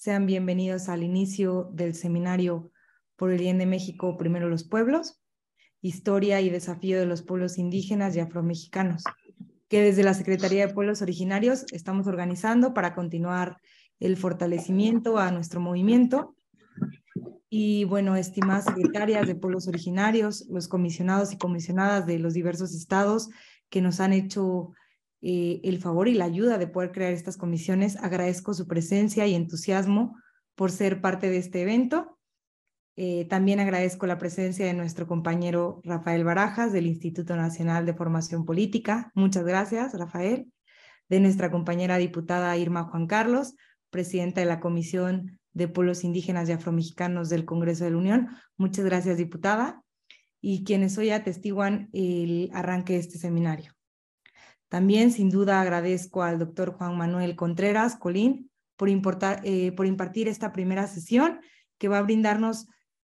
Sean bienvenidos al inicio del seminario Por el Bien de México, Primero los Pueblos, Historia y Desafío de los Pueblos Indígenas y Afromexicanos, que desde la Secretaría de Pueblos Originarios estamos organizando para continuar el fortalecimiento a nuestro movimiento. Y bueno, estimadas secretarias de Pueblos Originarios, los comisionados y comisionadas de los diversos estados que nos han hecho el favor y la ayuda de poder crear estas comisiones, agradezco su presencia y entusiasmo por ser parte de este evento. También agradezco la presencia de nuestro compañero Rafael Barajas del Instituto Nacional de Formación Política. Muchas gracias, Rafael. De nuestra compañera diputada Irma Juan Carlos, presidenta de la Comisión de Pueblos Indígenas y Afromexicanos del Congreso de la Unión. Muchas gracias, diputada. Y quienes hoy atestiguan el arranque de este seminario. También, sin duda, agradezco al doctor Juan Manuel Contreras Colín por impartir esta primera sesión que va a brindarnos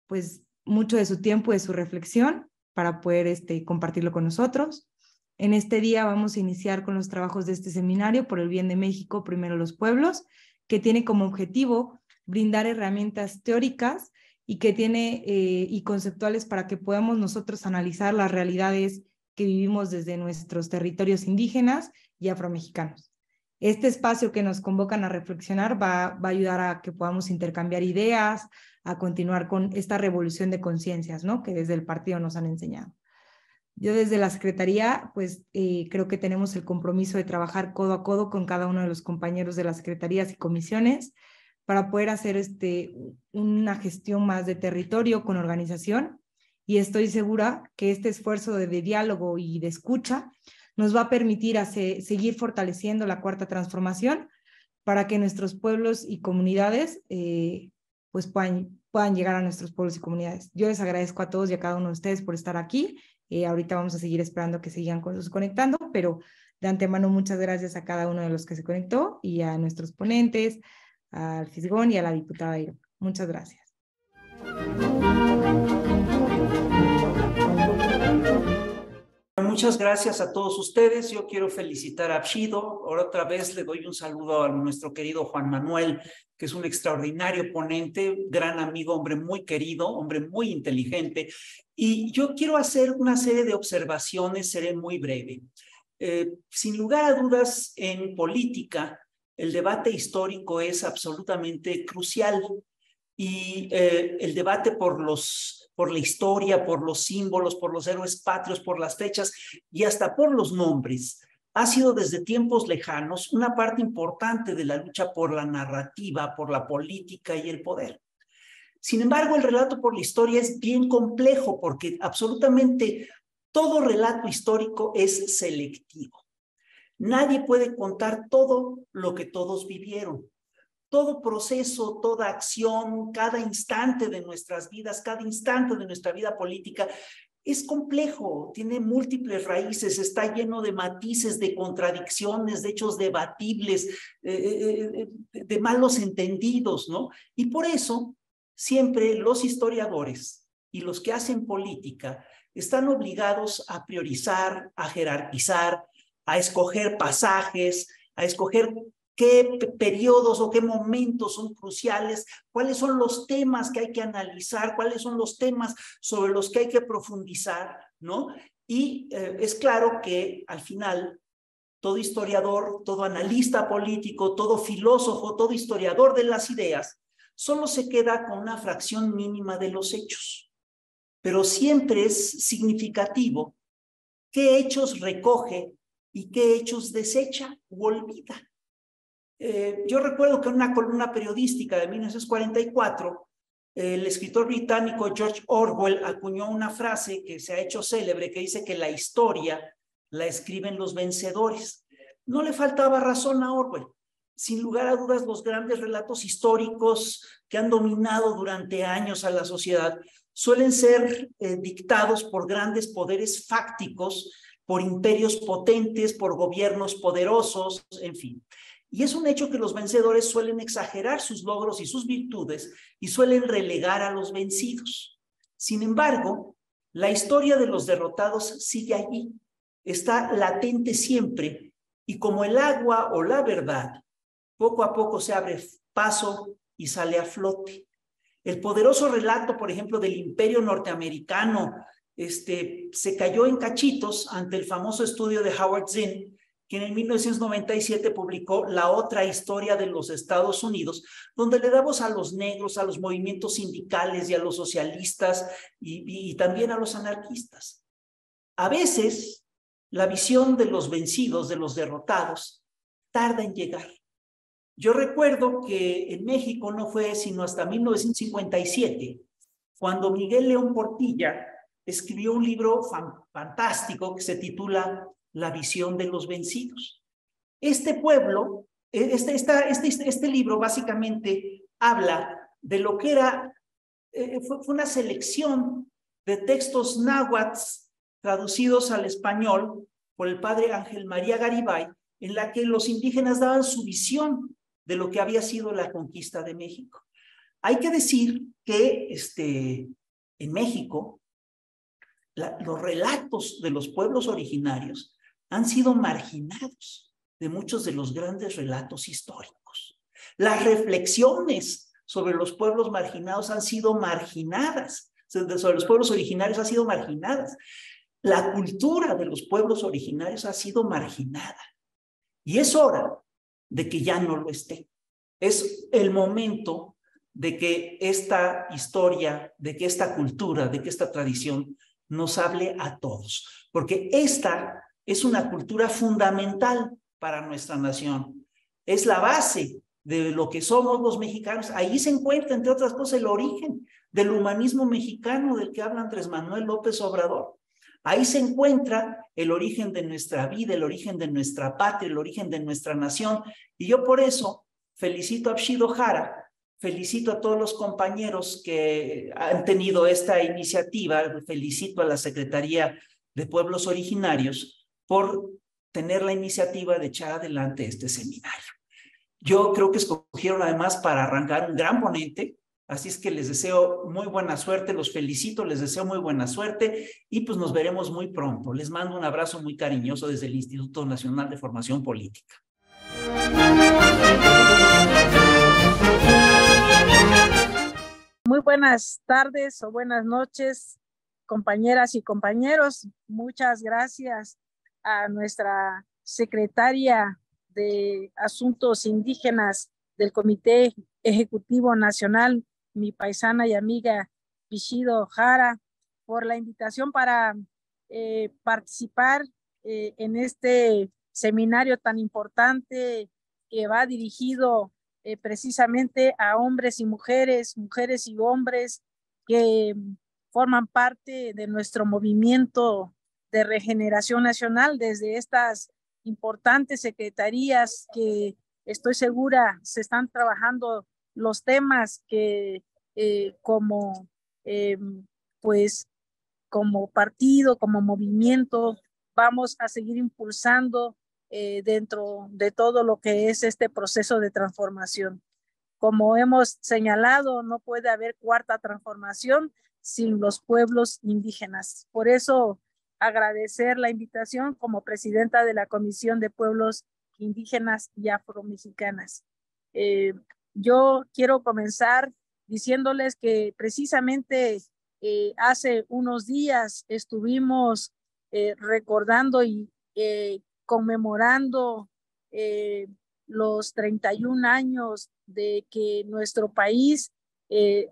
pues, mucho de su tiempo y de su reflexión para poder compartirlo con nosotros. En este día vamos a iniciar con los trabajos de este seminario Por el Bien de México, Primero los Pueblos, que tiene como objetivo brindar herramientas teóricas y que tiene y conceptuales para que podamos nosotros analizar las realidades que vivimos desde nuestros territorios indígenas y afromexicanos. Este espacio que nos convocan a reflexionar va a ayudar a que podamos intercambiar ideas, a continuar con esta revolución de conciencias, ¿no?, que desde el partido nos han enseñado. Yo desde la Secretaría, pues creo que tenemos el compromiso de trabajar codo a codo con cada uno de los compañeros de las secretarías y comisiones para poder hacer una gestión más de territorio con organización, y estoy segura que este esfuerzo de diálogo y de escucha nos va a permitir seguir fortaleciendo la cuarta transformación para que nuestros pueblos y comunidades pues puedan llegar a nuestros pueblos y comunidades. Yo les agradezco a todos y a cada uno de ustedes por estar aquí. Ahorita vamos a seguir esperando que sigan conectando, pero de antemano muchas gracias a cada uno de los que se conectó y a nuestros ponentes, al Fisgón y a la diputada Irma. Muchas gracias. Muchas gracias a todos ustedes. Yo quiero felicitar a Pshido. Ahora otra vez le doy un saludo a nuestro querido Juan Manuel, que es un extraordinario ponente, gran amigo, hombre muy querido, hombre muy inteligente. Y yo quiero hacer una serie de observaciones, seré muy breve. Sin lugar a dudas, en política, el debate histórico es absolutamente crucial. Y el debate por la historia, por los símbolos, por los héroes patrios, por las fechas y hasta por los nombres, ha sido desde tiempos lejanos una parte importante de la lucha por la narrativa, por la política y el poder. Sin embargo, el relato por la historia es bien complejo porque absolutamente todo relato histórico es selectivo. Nadie puede contar todo lo que todos vivieron. Todo proceso, toda acción, cada instante de nuestras vidas, cada instante de nuestra vida política es complejo, tiene múltiples raíces, está lleno de matices, de contradicciones, de hechos debatibles, de malos entendidos, ¿no? Y por eso siempre los historiadores y los que hacen política están obligados a priorizar, a jerarquizar, a escoger pasajes, a escoger qué periodos o qué momentos son cruciales, cuáles son los temas que hay que analizar, cuáles son los temas sobre los que hay que profundizar, ¿no? Y es claro que al final todo historiador, todo analista político, todo filósofo, todo historiador de las ideas, solo se queda con una fracción mínima de los hechos. Pero siempre es significativo qué hechos recoge y qué hechos desecha u olvida. Yo recuerdo que en una columna periodística de 1944, el escritor británico George Orwell acuñó una frase que se ha hecho célebre, que dice que la historia la escriben los vencedores. No le faltaba razón a Orwell. Sin lugar a dudas, los grandes relatos históricos que han dominado durante años a la sociedad suelen ser dictados por grandes poderes fácticos, por imperios potentes, por gobiernos poderosos, en fin. Y es un hecho que los vencedores suelen exagerar sus logros y sus virtudes y suelen relegar a los vencidos. Sin embargo, la historia de los derrotados sigue allí, está latente siempre, y como el agua o la verdad, poco a poco se abre paso y sale a flote. El poderoso relato, por ejemplo, del Imperio norteamericano, se cayó en cachitos ante el famoso estudio de Howard Zinn, que en 1997 publicó La otra historia de los Estados Unidos, donde le damos a los negros, a los movimientos sindicales y a los socialistas y también a los anarquistas. A veces, la visión de los vencidos, de los derrotados, tarda en llegar. Yo recuerdo que en México no fue sino hasta 1957, cuando Miguel León Portilla escribió un libro fantástico que se titula La visión de los vencidos. Este pueblo, este libro básicamente habla de lo que era, fue una selección de textos náhuatl traducidos al español por el padre Ángel María Garibay, en la que los indígenas daban su visión de lo que había sido la conquista de México. Hay que decir que en México los relatos de los pueblos originarios han sido marginados de muchos de los grandes relatos históricos. Las reflexiones sobre los pueblos marginados han sido marginadas, sobre los pueblos originarios han sido marginadas. La cultura de los pueblos originarios ha sido marginada. Y es hora de que ya no lo esté. Es el momento de que esta historia, de que esta cultura, de que esta tradición nos hable a todos, porque esta es una cultura fundamental para nuestra nación. Es la base de lo que somos los mexicanos. Ahí se encuentra, entre otras cosas, el origen del humanismo mexicano del que habla Andrés Manuel López Obrador. Ahí se encuentra el origen de nuestra vida, el origen de nuestra patria, el origen de nuestra nación. Y yo por eso felicito a Apshido Jara, felicito a todos los compañeros que han tenido esta iniciativa, felicito a la Secretaría de Pueblos Originarios por tener la iniciativa de echar adelante este seminario. Yo creo que escogieron además para arrancar un gran ponente, así es que les deseo muy buena suerte, los felicito, les deseo muy buena suerte y pues nos veremos muy pronto. Les mando un abrazo muy cariñoso desde el Instituto Nacional de Formación Política. Muy buenas tardes o buenas noches, compañeras y compañeros. Muchas gracias a nuestra secretaria de Asuntos Indígenas del Comité Ejecutivo Nacional, mi paisana y amiga Apshido Jara, por la invitación para participar en este seminario tan importante que va dirigido precisamente a hombres y mujeres, mujeres y hombres que forman parte de nuestro movimiento de regeneración nacional desde estas importantes secretarías que estoy segura se están trabajando los temas que pues como partido, como movimiento, vamos a seguir impulsando dentro de todo lo que es este proceso de transformación. Como hemos señalado, no puede haber cuarta transformación sin los pueblos indígenas. Por eso, agradecer la invitación como presidenta de la Comisión de Pueblos Indígenas y Afromexicanas. Yo quiero comenzar diciéndoles que precisamente hace unos días estuvimos recordando y conmemorando los 31 años de que nuestro país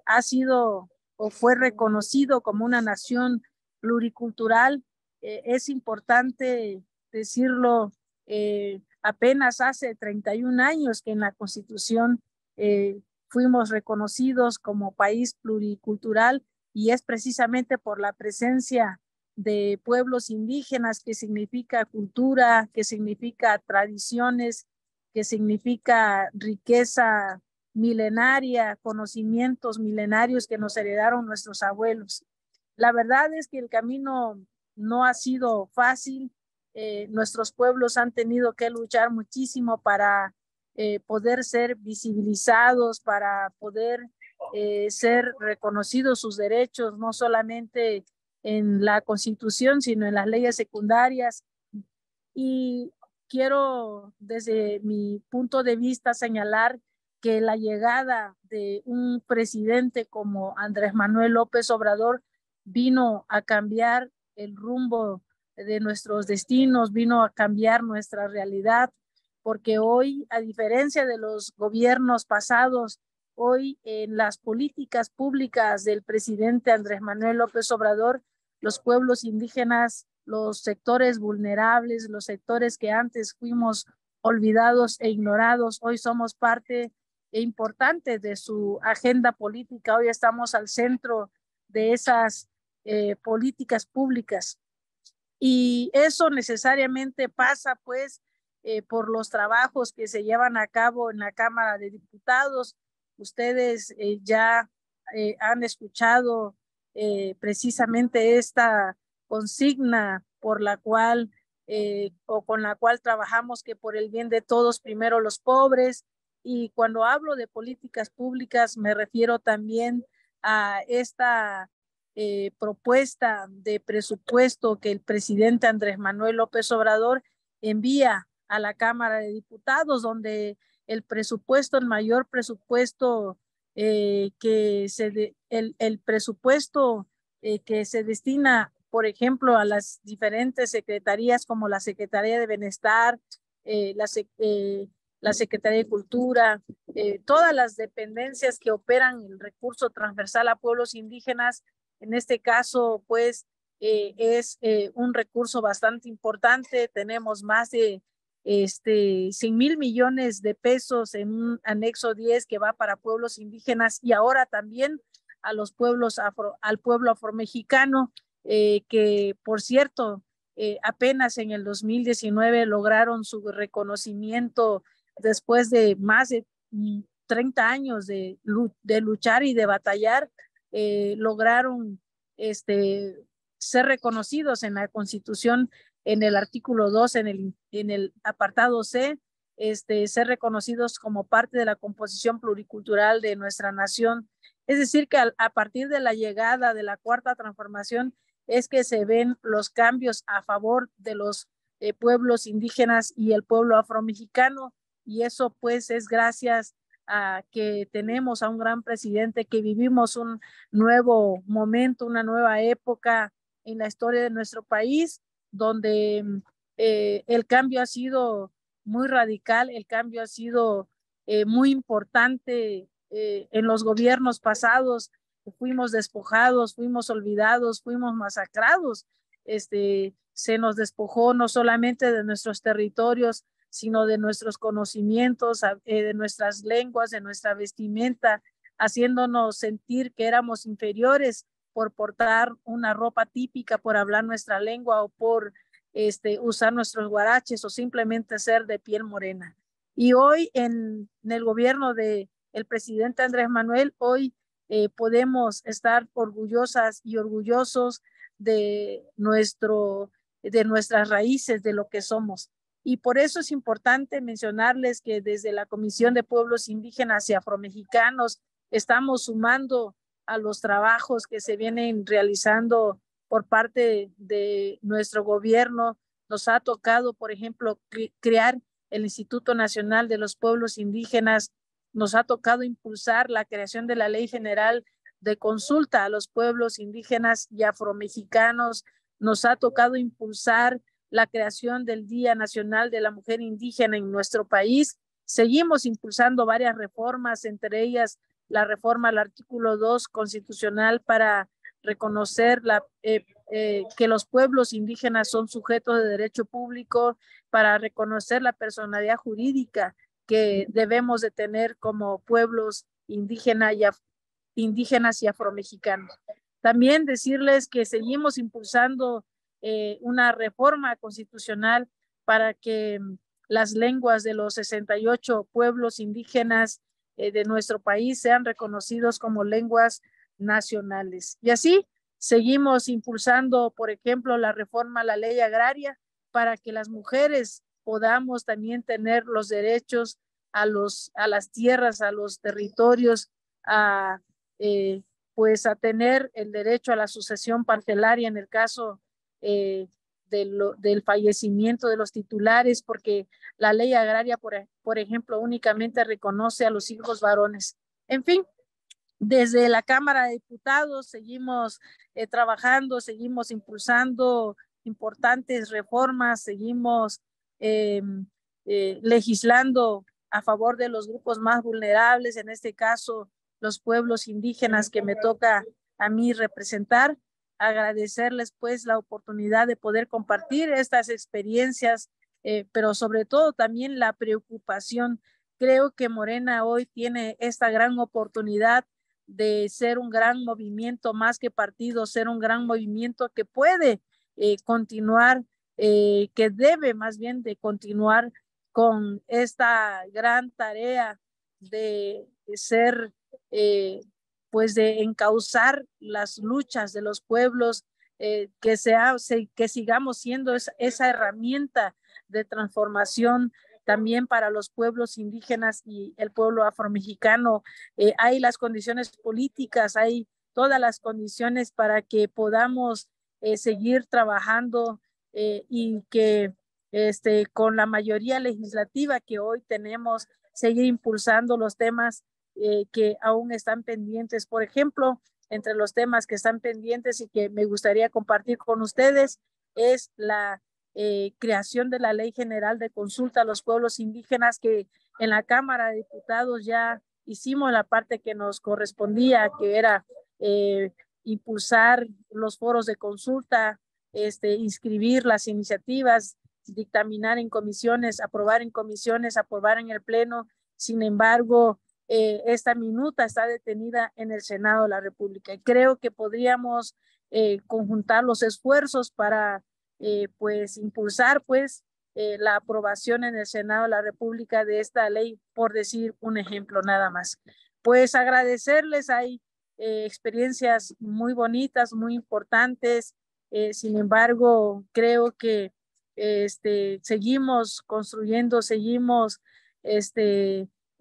ha sido o fue reconocido como una nación pluricultural. Es importante decirlo, apenas hace 31 años que en la Constitución fuimos reconocidos como país pluricultural y es precisamente por la presencia de pueblos indígenas, que significa cultura, que significa tradiciones, que significa riqueza milenaria, conocimientos milenarios que nos heredaron nuestros abuelos. La verdad es que el camino no ha sido fácil. Nuestros pueblos han tenido que luchar muchísimo para poder ser visibilizados, para poder ser reconocidos sus derechos, no solamente en la Constitución, sino en las leyes secundarias. Y quiero, desde mi punto de vista, señalar que la llegada de un presidente como Andrés Manuel López Obrador vino a cambiar el rumbo de nuestros destinos, vino a cambiar nuestra realidad, porque hoy, a diferencia de los gobiernos pasados, hoy en las políticas públicas del presidente Andrés Manuel López Obrador, los pueblos indígenas, los sectores vulnerables, los sectores que antes fuimos olvidados e ignorados, hoy somos parte importante de su agenda política, hoy estamos al centro de esas políticas públicas. Y eso necesariamente pasa pues por los trabajos que se llevan a cabo en la Cámara de Diputados. Ustedes ya han escuchado precisamente esta consigna por la cual o con la cual trabajamos, que por el bien de todos, primero los pobres. Y cuando hablo de políticas públicas me refiero también a esta propuesta de presupuesto que el presidente Andrés Manuel López Obrador envía a la Cámara de Diputados, donde el presupuesto, el mayor presupuesto el presupuesto que se destina, por ejemplo, a las diferentes secretarías como la Secretaría de Bienestar, la Secretaría de Cultura, todas las dependencias que operan el recurso transversal a pueblos indígenas. En este caso, pues, es un recurso bastante importante. Tenemos más de 100,000 millones de pesos en un anexo 10 que va para pueblos indígenas y ahora también a los pueblos al pueblo afromexicano, que por cierto, apenas en el 2019 lograron su reconocimiento después de más de 30 años de luchar y de batallar. Lograron ser reconocidos en la Constitución, en el artículo 2, en el apartado C, ser reconocidos como parte de la composición pluricultural de nuestra nación. Es decir, que a partir de la llegada de la Cuarta Transformación es que se ven los cambios a favor de los pueblos indígenas y el pueblo afromexicano, y eso pues es gracias a que tenemos a un gran presidente, que vivimos un nuevo momento, una nueva época en la historia de nuestro país, donde el cambio ha sido muy radical, el cambio ha sido muy importante. En los gobiernos pasados fuimos despojados, fuimos olvidados, fuimos masacrados. Se nos despojó no solamente de nuestros territorios, sino de nuestros conocimientos, de nuestras lenguas, de nuestra vestimenta, haciéndonos sentir que éramos inferiores por portar una ropa típica, por hablar nuestra lengua o por usar nuestros guaraches o simplemente ser de piel morena. Y hoy en el gobierno del presidente Andrés Manuel, hoy podemos estar orgullosas y orgullosos de nuestras raíces, de lo que somos. Y por eso es importante mencionarles que desde la Comisión de Pueblos Indígenas y Afromexicanos estamos sumando a los trabajos que se vienen realizando por parte de nuestro gobierno. Nos ha tocado, por ejemplo, crear el Instituto Nacional de los Pueblos Indígenas. Nos ha tocado impulsar la creación de la Ley General de Consulta a los Pueblos Indígenas y Afromexicanos. Nos ha tocado impulsar la creación del Día Nacional de la Mujer Indígena en nuestro país. Seguimos impulsando varias reformas, entre ellas la reforma al artículo 2 constitucional para reconocer que los pueblos indígenas son sujetos de derecho público, para reconocer la personalidad jurídica que debemos de tener como pueblos indígenas y afromexicanos. También decirles que seguimos impulsando una reforma constitucional para que las lenguas de los 68 pueblos indígenas de nuestro país sean reconocidos como lenguas nacionales. Y así seguimos impulsando, por ejemplo, la reforma a la ley agraria para que las mujeres podamos también tener los derechos a las tierras, a los territorios, pues a tener el derecho a la sucesión parcelaria en el caso del fallecimiento de los titulares, porque la ley agraria, por ejemplo, únicamente reconoce a los hijos varones. En fin, desde la Cámara de Diputados seguimos trabajando, seguimos impulsando importantes reformas, seguimos legislando a favor de los grupos más vulnerables, en este caso los pueblos indígenas que me toca a mí representar. Agradecerles pues la oportunidad de poder compartir estas experiencias, pero sobre todo también la preocupación. Creo que Morena hoy tiene esta gran oportunidad de ser un gran movimiento, más que partido, ser un gran movimiento que puede continuar, que debe más bien de continuar con esta gran tarea de ser, pues de encauzar las luchas de los pueblos, que sigamos siendo esa herramienta de transformación también para los pueblos indígenas y el pueblo afromexicano. Hay las condiciones políticas, hay todas las condiciones para que podamos seguir trabajando y que con la mayoría legislativa que hoy tenemos, seguir impulsando los temas que aún están pendientes. Por ejemplo, entre los temas que están pendientes y que me gustaría compartir con ustedes es la creación de la Ley General de Consulta a los Pueblos Indígenas, que en la Cámara de Diputados ya hicimos la parte que nos correspondía, que era impulsar los foros de consulta, inscribir las iniciativas, dictaminar en comisiones, aprobar en el Pleno. Sin embargo, esta minuta está detenida en el Senado de la República. Y creo que podríamos conjuntar los esfuerzos para pues impulsar pues la aprobación en el Senado de la República de esta ley, por decir un ejemplo nada más. Pues agradecerles, hay experiencias muy bonitas, muy importantes. Sin embargo, creo que seguimos construyendo, seguimos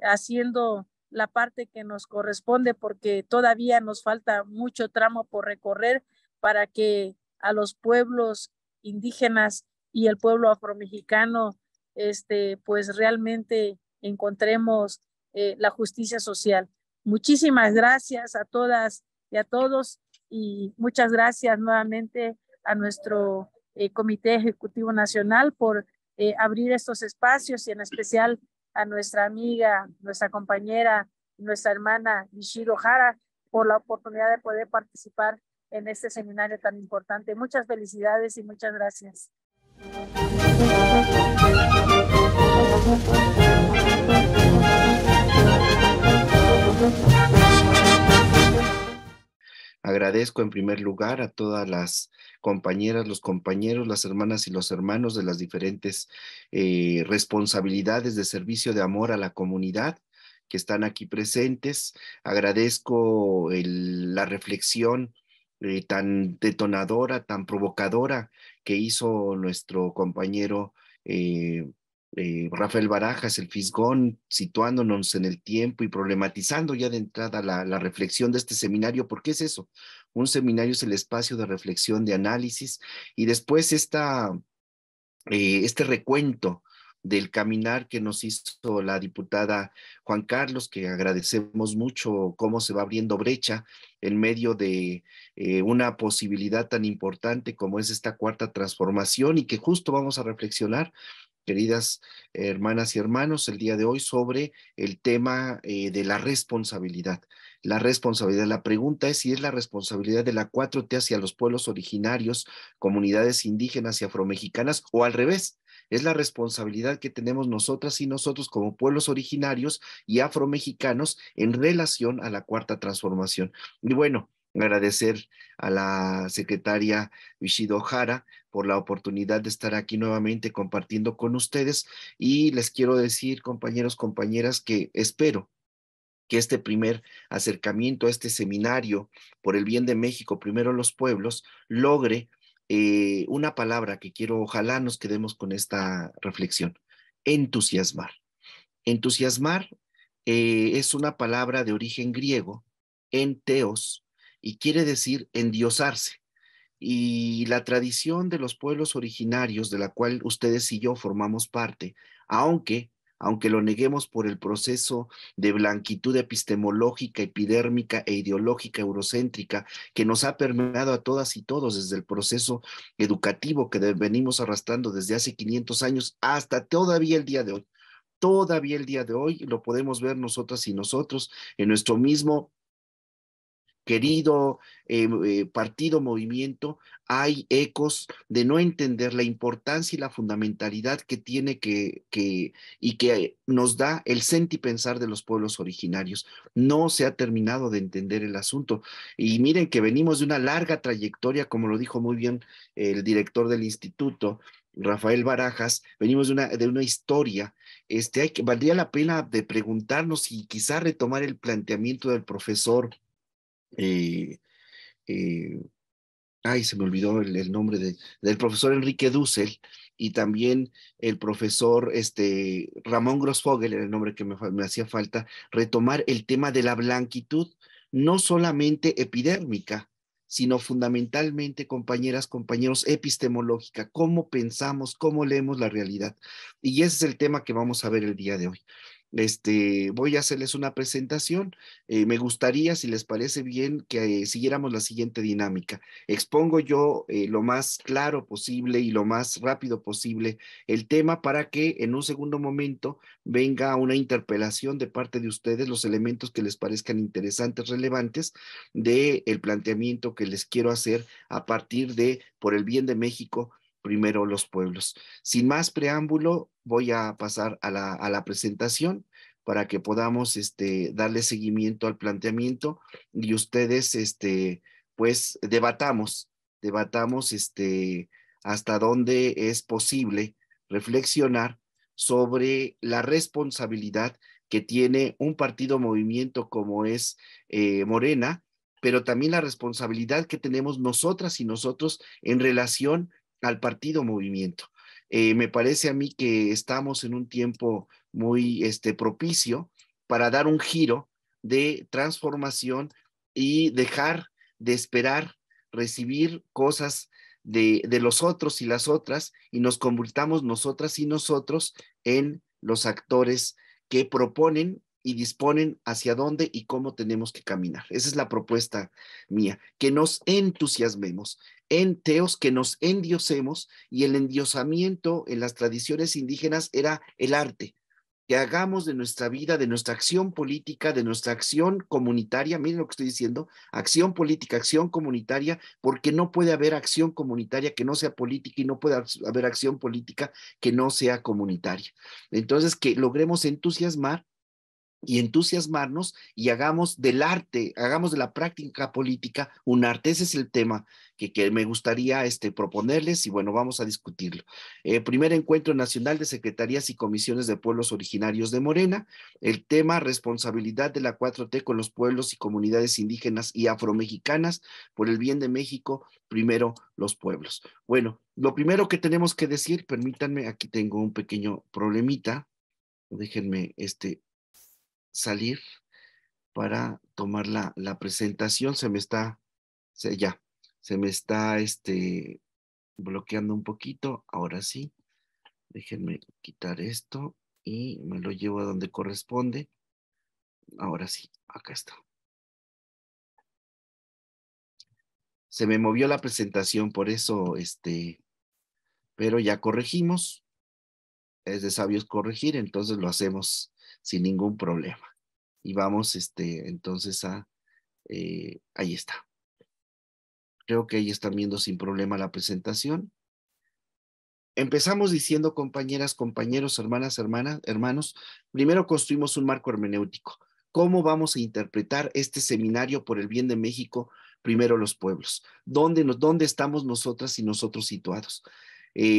haciendo la parte que nos corresponde, porque todavía nos falta mucho tramo por recorrer para que a los pueblos indígenas y el pueblo afromexicano pues realmente encontremos la justicia social. Muchísimas gracias a todas y a todos, y muchas gracias nuevamente a nuestro Comité Ejecutivo Nacional por abrir estos espacios, y en especial a nuestra amiga, nuestra compañera, nuestra hermana Ishido Jara, por la oportunidad de poder participar en este seminario tan importante. Muchas felicidades y muchas gracias. Agradezco en primer lugar a todas las compañeras, los compañeros, las hermanas y los hermanos de las diferentes responsabilidades de servicio de amor a la comunidad que están aquí presentes. Agradezco la reflexión tan detonadora, tan provocadora que hizo nuestro compañero Rafael Barajas, el Fisgón, situándonos en el tiempo y problematizando ya de entrada la reflexión de este seminario. ¿Por qué es eso? Un seminario es el espacio de reflexión, de análisis, y después este recuento del caminar que nos hizo la diputada Juan Carlos, que agradecemos mucho cómo se va abriendo brecha en medio de una posibilidad tan importante como es esta cuarta transformación, y que justo vamos a reflexionar, queridas hermanas y hermanos, el día de hoy sobre el tema de la responsabilidad. La responsabilidad, la pregunta es si es la responsabilidad de la 4T hacia los pueblos originarios, comunidades indígenas y afromexicanas, o al revés, es la responsabilidad que tenemos nosotras y nosotros como pueblos originarios y afromexicanos en relación a la cuarta transformación. Y bueno, agradecer a la secretaria Ishido Jara por la oportunidad de estar aquí nuevamente compartiendo con ustedes, y les quiero decir, compañeros, compañeras, que espero que este primer acercamiento a este seminario por el bien de México, primero los pueblos, logre una palabra que quiero, ojalá nos quedemos con esta reflexión: entusiasmar. Entusiasmar es una palabra de origen griego, enteos, y quiere decir endiosarse. Y la tradición de los pueblos originarios, de la cual ustedes y yo formamos parte, aunque lo neguemos por el proceso de blanquitud epistemológica, epidérmica e ideológica eurocéntrica que nos ha permeado a todas y todos desde el proceso educativo que venimos arrastrando desde hace 500 años hasta todavía el día de hoy. Todavía el día de hoy lo podemos ver nosotras y nosotros en nuestro mismo querido partido, movimiento, hay ecos de no entender la importancia y la fundamentalidad que tiene y que nos da el sentipensar de los pueblos originarios. No se ha terminado de entender el asunto. Y miren que venimos de una larga trayectoria, como lo dijo muy bien el director del instituto, Rafael Barajas, venimos de una historia. Valdría la pena de preguntarnos y quizá retomar el planteamiento del profesor eh, eh, se me olvidó el nombre del profesor Enrique Dussel y también el profesor Ramón Grossfogel, era el nombre que me hacía falta, retomar el tema de la blanquitud, no solamente epidérmica, sino fundamentalmente, compañeras, compañeros, epistemológica, cómo pensamos, cómo leemos la realidad. Y ese es el tema que vamos a ver el día de hoy. Voy a hacerles una presentación. Me gustaría, si les parece bien, que siguiéramos la siguiente dinámica. Expongo yo lo más claro posible y lo más rápido posible el tema para que en un segundo momento venga una interpelación de parte de ustedes, los elementos que les parezcan interesantes, relevantes, del planteamiento que les quiero hacer a partir de, por el bien de México, primero los pueblos. Sin más preámbulo, voy a pasar a la presentación para que podamos darle seguimiento al planteamiento y ustedes pues debatamos hasta dónde es posible reflexionar sobre la responsabilidad que tiene un partido movimiento como es Morena, pero también la responsabilidad que tenemos nosotras y nosotros en relación al partido movimiento. Me parece a mí que estamos en un tiempo muy propicio para dar un giro de transformación y dejar de esperar recibir cosas de los otros y las otras y nos convirtamos nosotras y nosotros en los actores que proponen y disponen hacia dónde y cómo tenemos que caminar. Esa es la propuesta mía, que nos entusiasmemos, enteos, que nos endiosemos, y el endiosamiento en las tradiciones indígenas era el arte, que hagamos de nuestra vida, de nuestra acción política, de nuestra acción comunitaria, miren lo que estoy diciendo, acción política, acción comunitaria, porque no puede haber acción comunitaria que no sea política y no puede haber acción política que no sea comunitaria. Entonces, que logremos entusiasmar y entusiasmarnos y hagamos del arte, hagamos de la práctica política un arte. Ese es el tema que me gustaría proponerles y bueno, vamos a discutirlo. Primer encuentro nacional de secretarías y comisiones de pueblos originarios de Morena. El tema: responsabilidad de la 4T con los pueblos y comunidades indígenas y afromexicanas por el bien de México, primero los pueblos. Bueno, lo primero que tenemos que decir, permítanme, aquí tengo un pequeño problemita, déjenme salir para tomar la presentación. Se me está bloqueando un poquito. Ahora sí, déjenme quitar esto y me lo llevo a donde corresponde. Ahora sí, acá está. Se me movió la presentación, por eso, pero ya corregimos. Es de sabios corregir, entonces lo hacemos sin ningún problema. Y vamos, entonces ahí está. Creo que ahí están viendo sin problema la presentación. Empezamos diciendo, compañeras, compañeros, hermanos, primero construimos un marco hermenéutico. ¿Cómo vamos a interpretar este seminario por el bien de México? Primero los pueblos. ¿Dónde estamos nosotras y nosotros situados?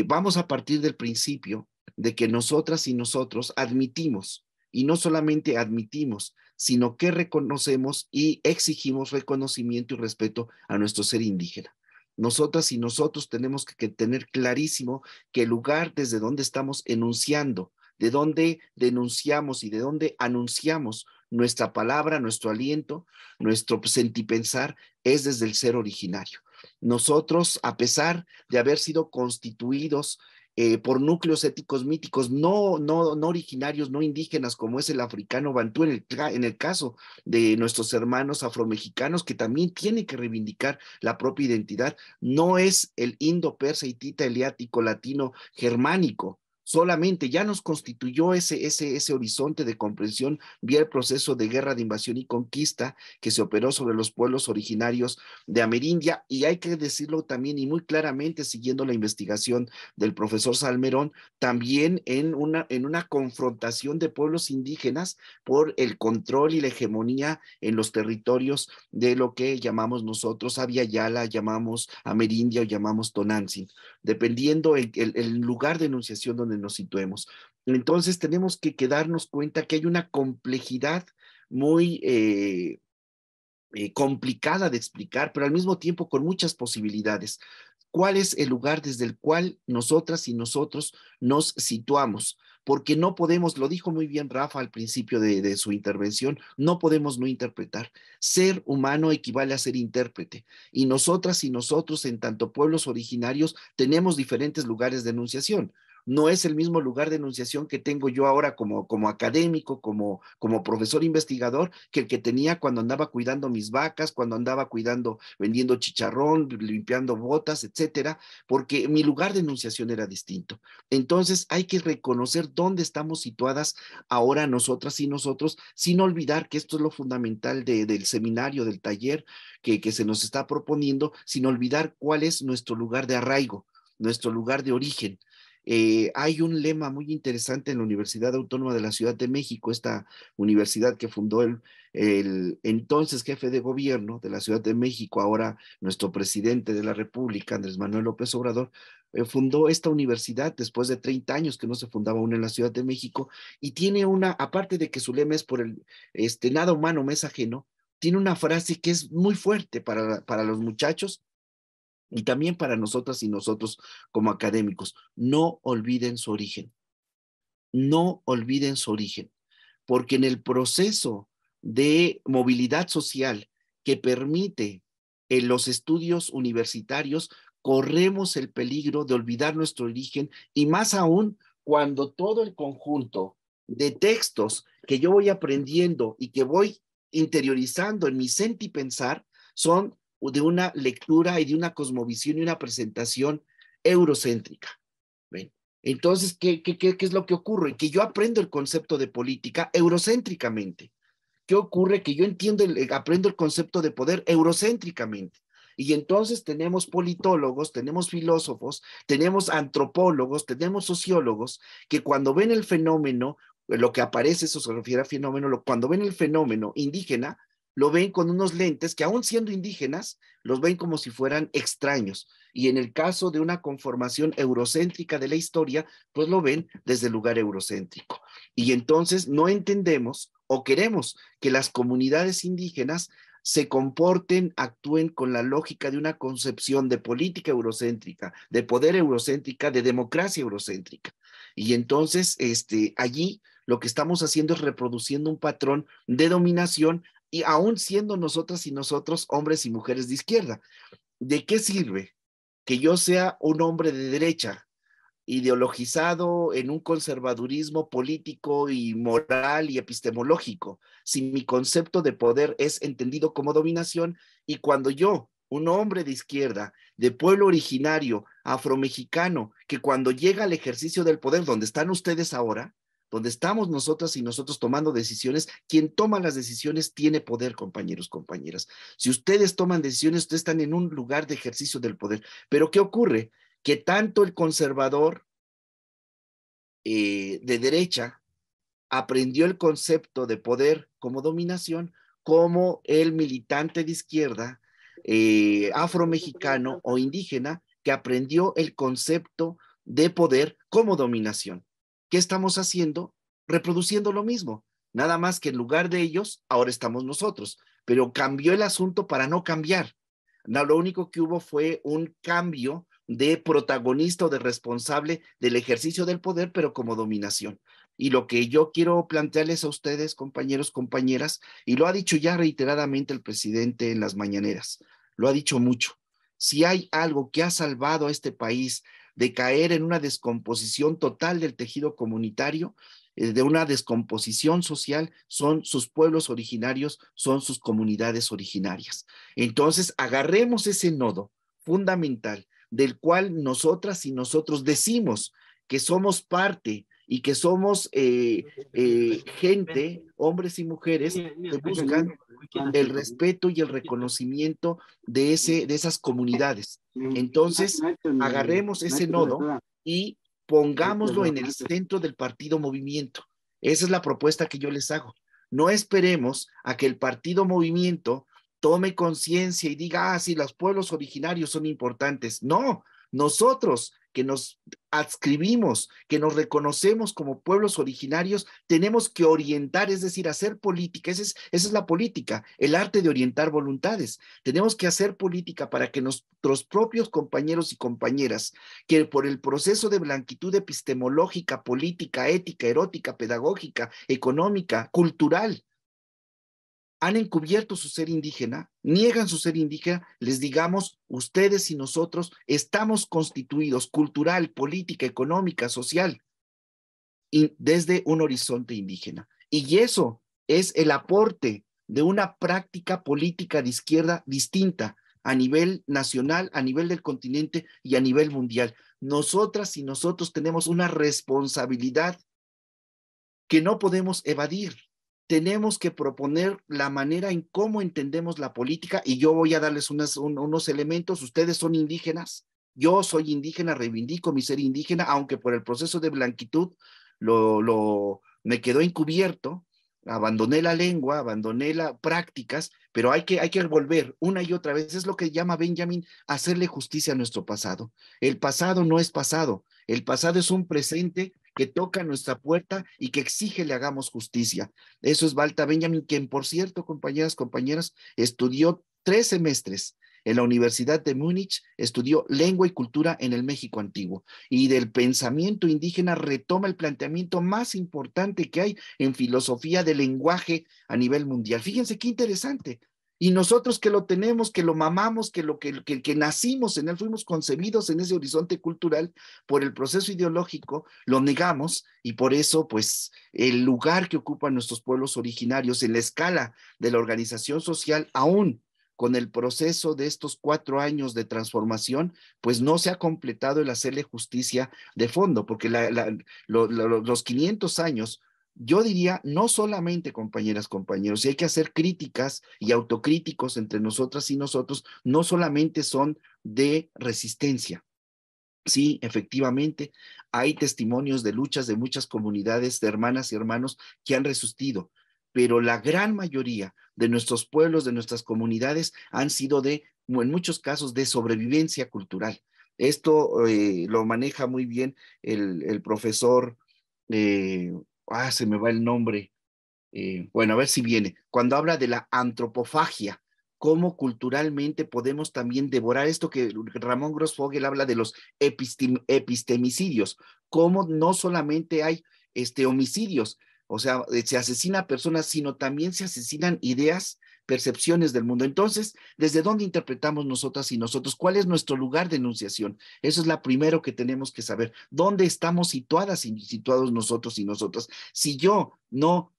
Vamos a partir del principio de que nosotras y nosotros admitimos, y no solamente admitimos, sino que reconocemos y exigimos reconocimiento y respeto a nuestro ser indígena. Nosotras y nosotros tenemos que tener clarísimo que el lugar desde donde estamos enunciando, de donde denunciamos y de donde anunciamos nuestra palabra, nuestro aliento, nuestro sentipensar, es desde el ser originario. Nosotros, a pesar de haber sido constituidos por núcleos étnicos míticos no originarios, no indígenas, como es el africano bantú, en el caso de nuestros hermanos afromexicanos, que también tienen que reivindicar la propia identidad, no es el indo-persa, hitita, eliático, latino, germánico. Solamente ya nos constituyó ese horizonte de comprensión vía el proceso de guerra de invasión y conquista que se operó sobre los pueblos originarios de Amerindia, y hay que decirlo también y muy claramente, siguiendo la investigación del profesor Salmerón, también en una confrontación de pueblos indígenas por el control y la hegemonía en los territorios de lo que llamamos nosotros Abya Yala, llamamos Amerindia o llamamos Tonantzin, dependiendo el lugar de enunciación donde nos situemos. Entonces tenemos que darnos cuenta que hay una complejidad muy complicada de explicar, pero al mismo tiempo con muchas posibilidades. ¿Cuál es el lugar desde el cual nosotras y nosotros nos situamos? Porque no podemos, lo dijo muy bien Rafa al principio de su intervención, no podemos no interpretar. Ser humano equivale a ser intérprete, y nosotras y nosotros, en tanto pueblos originarios, tenemos diferentes lugares de enunciación. No es el mismo lugar de enunciación que tengo yo ahora como académico, como profesor investigador, que el que tenía cuando andaba cuidando mis vacas, cuando andaba cuidando, vendiendo chicharrón, limpiando botas, etcétera, porque mi lugar de enunciación era distinto. Entonces hay que reconocer dónde estamos situadas ahora nosotras y nosotros, sin olvidar que esto es lo fundamental del seminario, del taller que se nos está proponiendo, sin olvidar cuál es nuestro lugar de arraigo, nuestro lugar de origen. Hay un lema muy interesante en la Universidad Autónoma de la Ciudad de México, esta universidad que fundó el entonces jefe de gobierno de la Ciudad de México, ahora nuestro presidente de la República, Andrés Manuel López Obrador, fundó esta universidad después de 30 años que no se fundaba una en la Ciudad de México, y tiene aparte de que su lema es por nada humano me es ajeno, tiene una frase que es muy fuerte para los muchachos y también para nosotras y nosotros como académicos. No olviden su origen. No olviden su origen, porque en el proceso de movilidad social que permite en los estudios universitarios, corremos el peligro de olvidar nuestro origen, y más aún cuando todo el conjunto de textos que yo voy aprendiendo y que voy interiorizando en mi sentipensar son de una lectura y de una cosmovisión y una presentación eurocéntrica. ¿Ven? Entonces, ¿qué es lo que ocurre? Que yo aprendo el concepto de política eurocéntricamente. ¿Qué ocurre? Que yo aprendo el concepto de poder eurocéntricamente. Y entonces tenemos politólogos, tenemos filósofos, tenemos antropólogos, tenemos sociólogos, que cuando ven el fenómeno, lo que aparece, eso se refiere a fenómeno, cuando ven el fenómeno indígena, lo ven con unos lentes que, aún siendo indígenas, los ven como si fueran extraños. Y en el caso de una conformación eurocéntrica de la historia, pues lo ven desde el lugar eurocéntrico. Y entonces no entendemos o queremos que las comunidades indígenas se comporten, actúen con la lógica de una concepción de política eurocéntrica, de poder eurocéntrica, de democracia eurocéntrica. Y entonces allí lo que estamos haciendo es reproduciendo un patrón de dominación, y aún siendo nosotras y nosotros hombres y mujeres de izquierda. ¿De qué sirve que yo sea un hombre de derecha, ideologizado en un conservadurismo político y moral y epistemológico, si mi concepto de poder es entendido como dominación? Y cuando yo, un hombre de izquierda, de pueblo originario, afromexicano, que cuando llega al ejercicio del poder, donde están ustedes ahora, donde estamos nosotras y nosotros tomando decisiones, quien toma las decisiones tiene poder, compañeros, compañeras. Si ustedes toman decisiones, ustedes están en un lugar de ejercicio del poder. Pero ¿qué ocurre? Que tanto el conservador de derecha aprendió el concepto de poder como dominación, como el militante de izquierda afromexicano o indígena, que aprendió el concepto de poder como dominación. ¿Qué estamos haciendo? Reproduciendo lo mismo, nada más que en lugar de ellos, ahora estamos nosotros, pero cambió el asunto para no cambiar. No, lo único que hubo fue un cambio de protagonista o de responsable del ejercicio del poder, pero como dominación. Y lo que yo quiero plantearles a ustedes, compañeros, compañeras, y lo ha dicho ya reiteradamente el presidente en las mañaneras, lo ha dicho mucho: si hay algo que ha salvado a este país de caer en una descomposición total del tejido comunitario, de una descomposición social, son sus pueblos originarios, son sus comunidades originarias. Entonces, agarremos ese nodo fundamental del cual nosotras y nosotros decimos que somos parte y que somos gente, hombres y mujeres, que buscan el respeto y el reconocimiento de esas comunidades. Entonces, agarremos ese nodo y pongámoslo en el centro del partido movimiento. Esa es la propuesta que yo les hago. No esperemos a que el partido movimiento tome conciencia y diga, sí, los pueblos originarios son importantes. No, nosotros que nos adscribimos, que nos reconocemos como pueblos originarios, tenemos que orientar, es decir, hacer política. Esa es la política, el arte de orientar voluntades. Tenemos que hacer política para que nuestros propios compañeros y compañeras, que por el proceso de blanquitud epistemológica, política, ética, erótica, pedagógica, económica, cultural, han encubierto su ser indígena, niegan su ser indígena, les digamos, ustedes y nosotros estamos constituidos cultural, política, económica, social, y desde un horizonte indígena. Y eso es el aporte de una práctica política de izquierda distinta a nivel nacional, a nivel del continente y a nivel mundial. Nosotras y nosotros tenemos una responsabilidad que no podemos evadir. Tenemos que proponer la manera en cómo entendemos la política, y yo voy a darles unos elementos. Ustedes son indígenas, yo soy indígena, reivindico mi ser indígena, aunque por el proceso de blanquitud me quedó encubierto, abandoné la lengua, abandoné las prácticas, pero hay que volver una y otra vez. Es lo que llama Benjamin hacerle justicia a nuestro pasado. El pasado no es pasado, el pasado es un presente que toca nuestra puerta y que exige le hagamos justicia. Eso es Walter Benjamin, quien, por cierto, compañeras, estudió 3 semestres en la Universidad de Múnich, estudió lengua y cultura en el México antiguo, y del pensamiento indígena retoma el planteamiento más importante que hay en filosofía del lenguaje a nivel mundial. Fíjense qué interesante. Y nosotros que lo tenemos, que lo mamamos, que nacimos en él, fuimos concebidos en ese horizonte cultural, por el proceso ideológico, lo negamos, y por eso, pues, el lugar que ocupan nuestros pueblos originarios en la escala de la organización social, aún con el proceso de estos 4 años de transformación, pues no se ha completado el hacerle justicia de fondo, porque los 500 años, yo diría, no solamente, compañeros, y hay que hacer críticas y autocríticos entre nosotras y nosotros, no solamente son de resistencia. Sí, efectivamente, hay testimonios de luchas de muchas comunidades de hermanas y hermanos que han resistido, pero la gran mayoría de nuestros pueblos, de nuestras comunidades, han sido en muchos casos, de sobrevivencia cultural. Esto lo maneja muy bien el profesor, se me va el nombre, bueno, a ver si viene, cuando habla de la antropofagia, cómo culturalmente podemos también devorar esto que Ramón Grossfogel habla de los epistemicidios, cómo no solamente hay homicidios, o sea, se asesina a personas, sino también se asesinan ideas, percepciones del mundo. Entonces, ¿desde dónde interpretamos nosotras y nosotros? ¿Cuál es nuestro lugar de enunciación? Eso es lo primero que tenemos que saber. ¿Dónde estamos situadas y situados nosotros y nosotras? Si yo no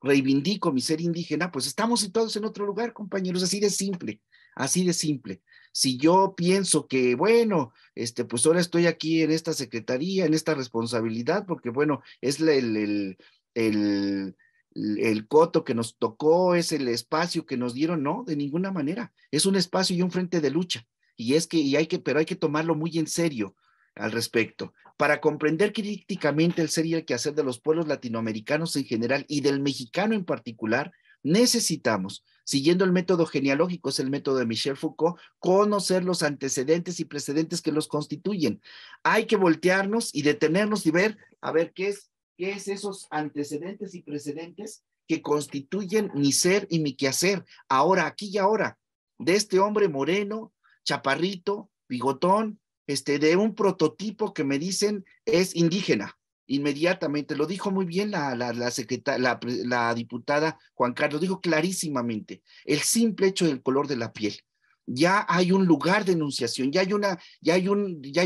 reivindico mi ser indígena, pues estamos situados en otro lugar, compañeros, así de simple, así de simple. Si yo pienso que, bueno, pues ahora estoy aquí en esta secretaría, en esta responsabilidad, porque, bueno, es el coto que nos tocó, es el espacio que nos dieron, no, de ninguna manera. Es un espacio y un frente de lucha. Pero hay que tomarlo muy en serio al respecto. Para comprender críticamente el ser y el quehacer de los pueblos latinoamericanos en general y del mexicano en particular, necesitamos, siguiendo el método genealógico, es el método de Michel Foucault, conocer los antecedentes y precedentes que los constituyen. Hay que voltearnos y detenernos y ver, a ver, qué es esos antecedentes y precedentes que constituyen mi ser y mi quehacer, ahora, aquí y ahora, de este hombre moreno, chaparrito, bigotón, de un prototipo que me dicen es indígena. Inmediatamente, lo dijo muy bien la diputada Juan Carlos, dijo clarísimamente, el simple hecho del color de la piel. ya hay un lugar de enunciación, ya hay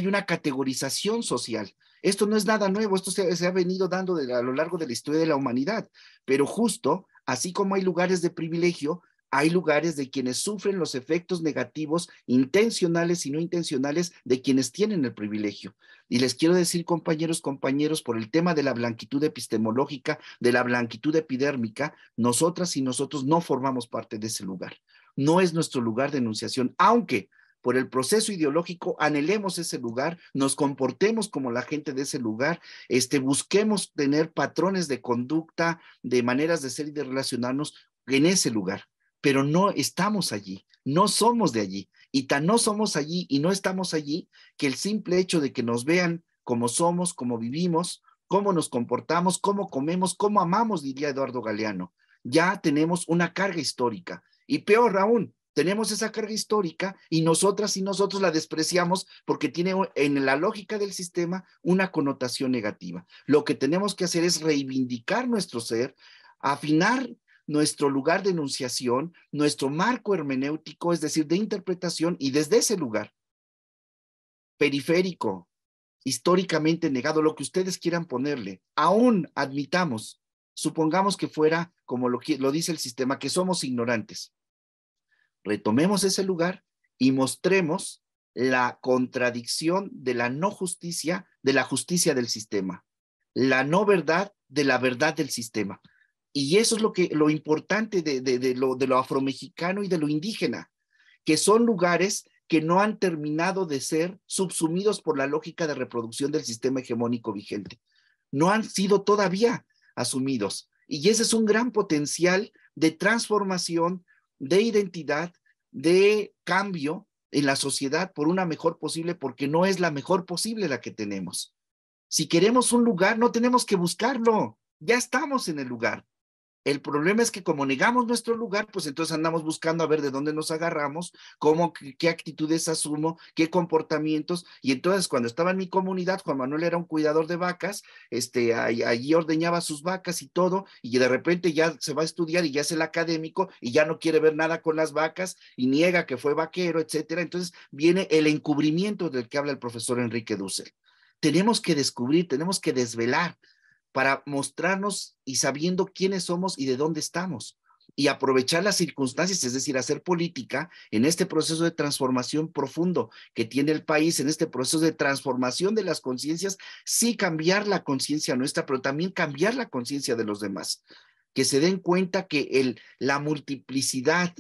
una categorización social. Esto no es nada nuevo, esto se ha venido dando a lo largo de la historia de la humanidad, pero justo, así como hay lugares de privilegio, hay lugares de quienes sufren los efectos negativos, intencionales y no intencionales, de quienes tienen el privilegio. Y les quiero decir, compañeros, por el tema de la blanquitud epistemológica, de la blanquitud epidérmica, nosotras y nosotros no formamos parte de ese lugar. No es nuestro lugar de enunciación, aunque por el proceso ideológico anhelemos ese lugar, nos comportemos como la gente de ese lugar, busquemos tener patrones de conducta, de maneras de ser y de relacionarnos en ese lugar, pero no estamos allí, no somos de allí, y tan no somos allí y no estamos allí que el simple hecho de que nos vean como somos, como vivimos, cómo nos comportamos, cómo comemos, cómo amamos, diría Eduardo Galeano, ya tenemos una carga histórica. Y peor aún, tenemos esa carga histórica y nosotras y nosotros la despreciamos porque tiene en la lógica del sistema una connotación negativa. Lo que tenemos que hacer es reivindicar nuestro ser, afinar nuestro lugar de enunciación, nuestro marco hermenéutico, es decir, de interpretación, y desde ese lugar periférico, históricamente negado, lo que ustedes quieran ponerle, aún admitamos, supongamos que fuera como lo dice el sistema, que somos ignorantes. Retomemos ese lugar y mostremos la contradicción de la no justicia, de la justicia del sistema, la no verdad de la verdad del sistema. Y eso es lo importante de lo afromexicano y de lo indígena, que son lugares que no han terminado de ser subsumidos por la lógica de reproducción del sistema hegemónico vigente. No han sido todavía asumidos. Y ese es un gran potencial de transformación, de identidad, de cambio en la sociedad por una mejor posible, porque no es la mejor posible la que tenemos. Si queremos un lugar, no tenemos que buscarlo, ya estamos en el lugar. El problema es que como negamos nuestro lugar, pues entonces andamos buscando a ver de dónde nos agarramos, qué actitudes asumo, qué comportamientos. Y entonces cuando estaba en mi comunidad, Juan Manuel era un cuidador de vacas, allí ordeñaba sus vacas y todo, y de repente ya se va a estudiar y ya es el académico y ya no quiere ver nada con las vacas y niega que fue vaquero, etcétera. Entonces viene el encubrimiento del que habla el profesor Enrique Dussel. Tenemos que descubrir, tenemos que desvelar, para mostrarnos y sabiendo quiénes somos y de dónde estamos, y aprovechar las circunstancias, es decir, hacer política en este proceso de transformación profundo que tiene el país, en este proceso de transformación de las conciencias, sí cambiar la conciencia nuestra, pero también cambiar la conciencia de los demás, que se den cuenta que la multiplicidad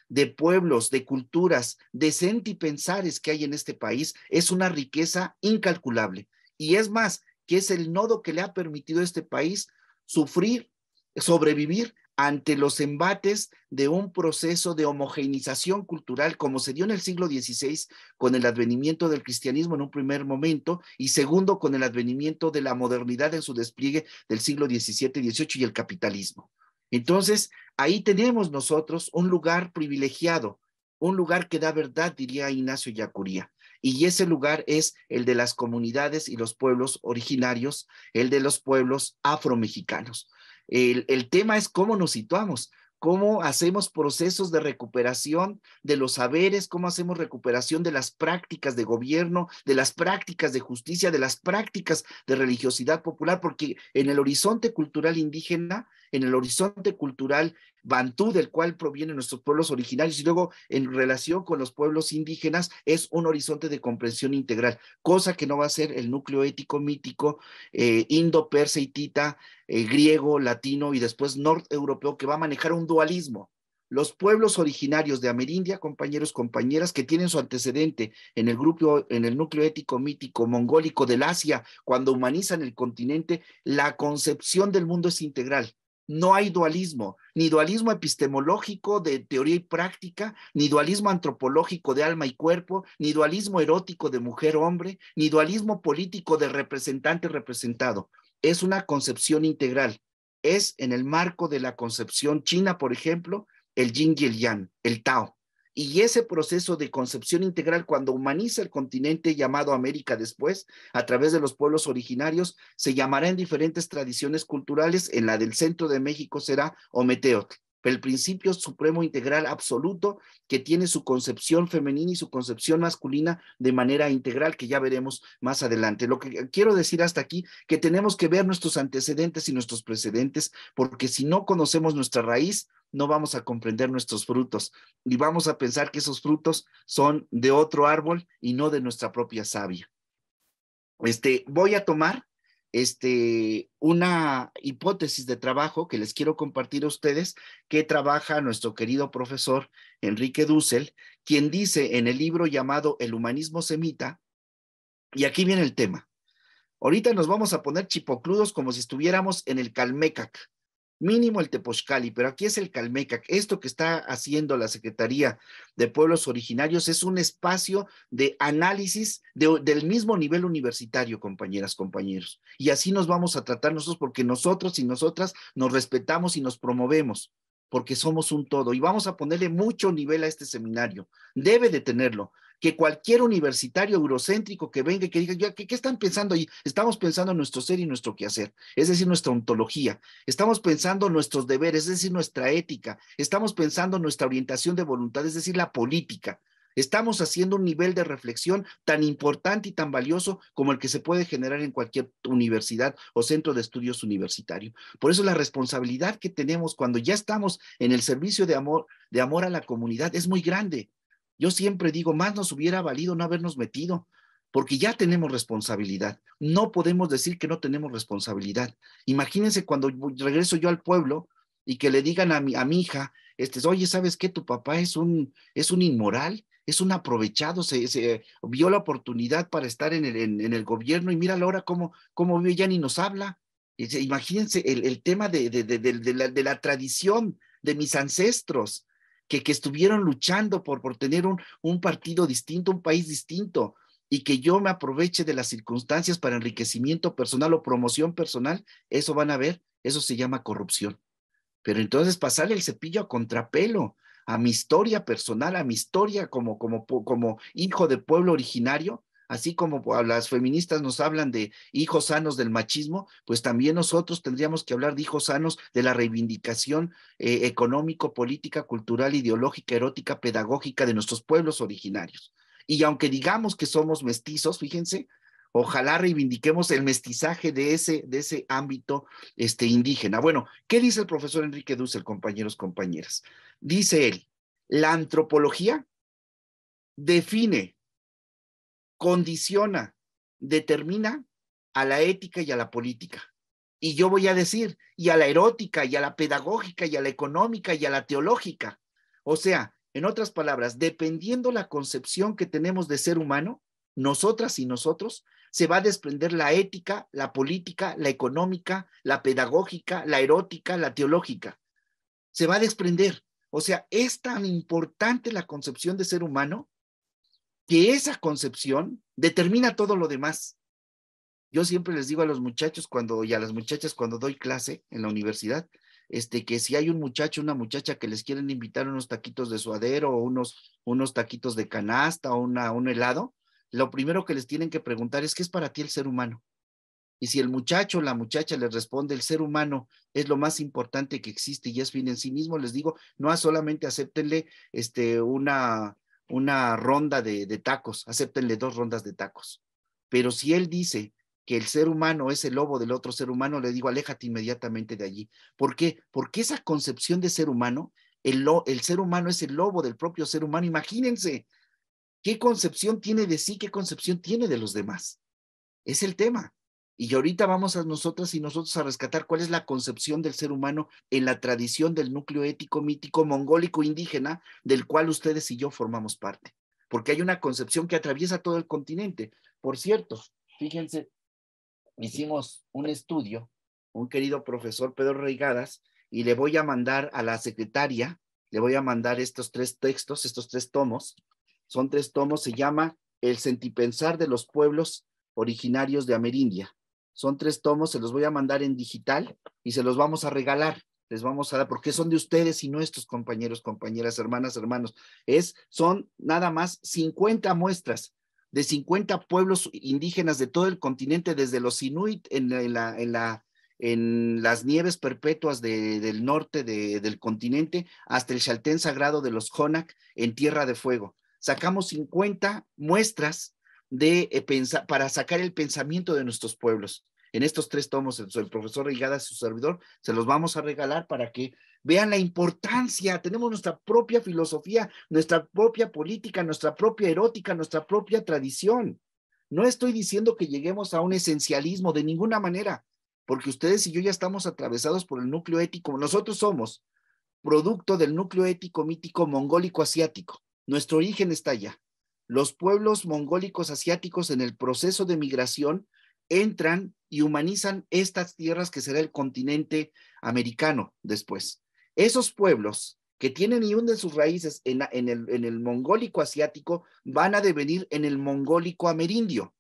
de pueblos, de culturas, de sentipensares que hay en este país es una riqueza incalculable, y es más, que es el nodo que le ha permitido a este país sobrevivir ante los embates de un proceso de homogeneización cultural como se dio en el siglo XVI con el advenimiento del cristianismo en un primer momento y segundo con el advenimiento de la modernidad en su despliegue del siglo XVII, XVIII y el capitalismo. Entonces, ahí tenemos nosotros un lugar privilegiado, un lugar que da verdad, diría Ignacio Ellacuría. Y ese lugar es el de las comunidades y los pueblos originarios, el de los pueblos afromexicanos. El tema es cómo nos situamos, cómo hacemos procesos de recuperación de los saberes, cómo hacemos recuperación de las prácticas de gobierno, de las prácticas de justicia, de las prácticas de religiosidad popular, porque en el horizonte cultural indígena, en el horizonte cultural bantú del cual provienen nuestros pueblos originarios y luego en relación con los pueblos indígenas es un horizonte de comprensión integral, cosa que no va a ser el núcleo ético mítico indo-persa y tita, griego, latino y después norte-europeo que va a manejar un dualismo. Los pueblos originarios de Amerindia, compañeros, compañeras, que tienen su antecedente en el núcleo ético mítico mongólico del Asia, cuando humanizan el continente, la concepción del mundo es integral. No hay dualismo, ni dualismo epistemológico de teoría y práctica, ni dualismo antropológico de alma y cuerpo, ni dualismo erótico de mujer-hombre, ni dualismo político de representante-representado. Es una concepción integral. Es en el marco de la concepción china, por ejemplo, el yin y el yang, el Tao. Y ese proceso de concepción integral, cuando humaniza el continente llamado América después, a través de los pueblos originarios, se llamará en diferentes tradiciones culturales. En la del centro de México será Ometeotl, pero el principio supremo integral absoluto que tiene su concepción femenina y su concepción masculina de manera integral, que ya veremos más adelante. Lo que quiero decir hasta aquí, que tenemos que ver nuestros antecedentes y nuestros precedentes, porque si no conocemos nuestra raíz, no vamos a comprender nuestros frutos y vamos a pensar que esos frutos son de otro árbol y no de nuestra propia savia. Voy a tomar una hipótesis de trabajo que les quiero compartir a ustedes, que trabaja nuestro querido profesor Enrique Dussel, quien dice en el libro llamado El humanismo semita, y aquí viene el tema. Ahorita nos vamos a poner chipocludos como si estuviéramos en el Calmecac, mínimo el Tepochcali, pero aquí es el Calmecac. Esto que está haciendo la Secretaría de Pueblos Originarios es un espacio de análisis del mismo nivel universitario, compañeras, compañeros. Y así nos vamos a tratar nosotros, porque nosotros y nosotras nos respetamos y nos promovemos, porque somos un todo. Y vamos a ponerle mucho nivel a este seminario. Debe de tenerlo. Que cualquier universitario eurocéntrico que venga y que diga, ¿qué están pensando ahí? Estamos pensando en nuestro ser y nuestro quehacer, es decir, nuestra ontología. Estamos pensando en nuestros deberes, es decir, nuestra ética. Estamos pensando en nuestra orientación de voluntad, es decir, la política. Estamos haciendo un nivel de reflexión tan importante y tan valioso como el que se puede generar en cualquier universidad o centro de estudios universitario. Por eso la responsabilidad que tenemos cuando ya estamos en el servicio de amor a la comunidad es muy grande. Yo siempre digo, más nos hubiera valido no habernos metido, porque ya tenemos responsabilidad. No podemos decir que no tenemos responsabilidad. Imagínense cuando regreso yo al pueblo y que le digan a mi hija, oye, ¿sabes qué? Tu papá es un inmoral, es un aprovechado, se vio la oportunidad para estar en el gobierno y mira ahora cómo vive, ya ni nos habla. Imagínense el tema de la tradición de mis ancestros, que estuvieron luchando por tener un partido distinto, un país distinto, y que yo me aproveche de las circunstancias para enriquecimiento personal o promoción personal, eso van a ver, eso se llama corrupción. Pero entonces pasarle el cepillo a contrapelo a mi historia personal, a mi historia como hijo de pueblo originario, así como las feministas nos hablan de hijos sanos del machismo, pues también nosotros tendríamos que hablar de hijos sanos de la reivindicación económico, política, cultural, ideológica, erótica, pedagógica de nuestros pueblos originarios. Y aunque digamos que somos mestizos, fíjense, ojalá reivindiquemos el mestizaje de ese ámbito indígena. Bueno, ¿qué dice el profesor Enrique Dussel, compañeros, compañeras? Dice él, la antropología define, condiciona, determina a la ética y a la política. Y yo voy a decir, y a la erótica, y a la pedagógica, y a la económica, y a la teológica. O sea, en otras palabras, dependiendo la concepción que tenemos de ser humano, nosotras y nosotros, se va a desprender la ética, la política, la económica, la pedagógica, la erótica, la teológica. Se va a desprender. O sea, es tan importante la concepción de ser humano que esa concepción determina todo lo demás. Yo siempre les digo a los muchachos y a las muchachas cuando doy clase en la universidad, que si hay un muchacho, una muchacha que les quieren invitar unos taquitos de suadero o unos taquitos de canasta o un helado, lo primero que les tienen que preguntar es ¿qué es para ti el ser humano? Y si el muchacho o la muchacha les responde el ser humano es lo más importante que existe y es fin en sí mismo, les digo, no solamente acéptenle una ronda de tacos, acéptenle 2 rondas de tacos. Pero si él dice que el ser humano es el lobo del otro ser humano, le digo, aléjate inmediatamente de allí. ¿Por qué? Porque esa concepción de ser humano, el ser humano es el lobo del propio ser humano. Imagínense qué concepción tiene de sí, qué concepción tiene de los demás. Es el tema. Y ahorita vamos a nosotras y nosotros a rescatar cuál es la concepción del ser humano en la tradición del núcleo ético, mítico, mongólico, indígena, del cual ustedes y yo formamos parte. Porque hay una concepción que atraviesa todo el continente. Por cierto, fíjense, hicimos un estudio, un querido profesor Pedro Reigadas, y le voy a mandar a la secretaria, le voy a mandar estos 3 textos, estos 3 tomos. Son 3 tomos, se llama El sentipensar de los pueblos originarios de Amerindia. Son 3 tomos, se los voy a mandar en digital y se los vamos a regalar. Les vamos a dar, porque son de ustedes y nuestros compañeros, compañeras, hermanas, hermanos. Son nada más 50 muestras de 50 pueblos indígenas de todo el continente, desde los Inuit en en las nieves perpetuas del norte del continente hasta el Chaltén sagrado de los Honak en Tierra de Fuego. Sacamos 50 muestras para sacar el pensamiento de nuestros pueblos. En estos 3 tomos, el profesor Reigadas y su servidor, se los vamos a regalar para que vean la importancia. Tenemos nuestra propia filosofía, nuestra propia política, nuestra propia erótica, nuestra propia tradición. No estoy diciendo que lleguemos a un esencialismo de ninguna manera, porque ustedes y yo ya estamos atravesados por el núcleo ético. Nosotros somos producto del núcleo ético mítico mongólico asiático. Nuestro origen está allá. Los pueblos mongólicos asiáticos en el proceso de migración entran y humanizan estas tierras que será el continente americano después. Esos pueblos que tienen y hunden sus raíces en el mongólico asiático van a devenir en el mongólico amerindio.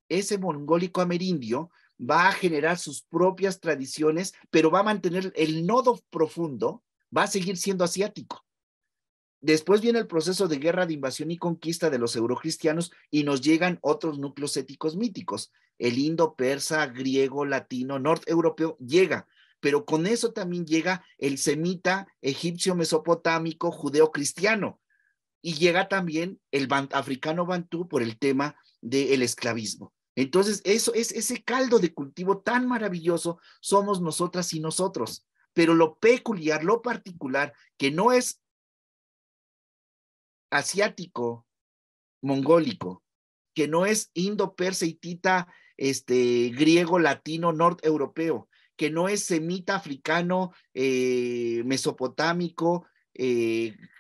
Ese mongólico amerindio va a generar sus propias tradiciones, pero va a mantener el nodo profundo, va a seguir siendo asiático. Después viene el proceso de guerra de invasión y conquista de los eurocristianos y nos llegan otros núcleos éticos míticos. El indo, persa, griego, latino, norte-europeo llega, pero con eso también llega el semita, egipcio, mesopotámico, judeo-cristiano. Y llega también el africano bantú por el tema del esclavismo. Entonces, eso es ese caldo de cultivo tan maravilloso, somos nosotras y nosotros. Pero lo peculiar, lo particular, que no es asiático, mongólico, que no es indo, persa, hitita, griego, latino, norte-europeo, que no es semita, africano, mesopotámico,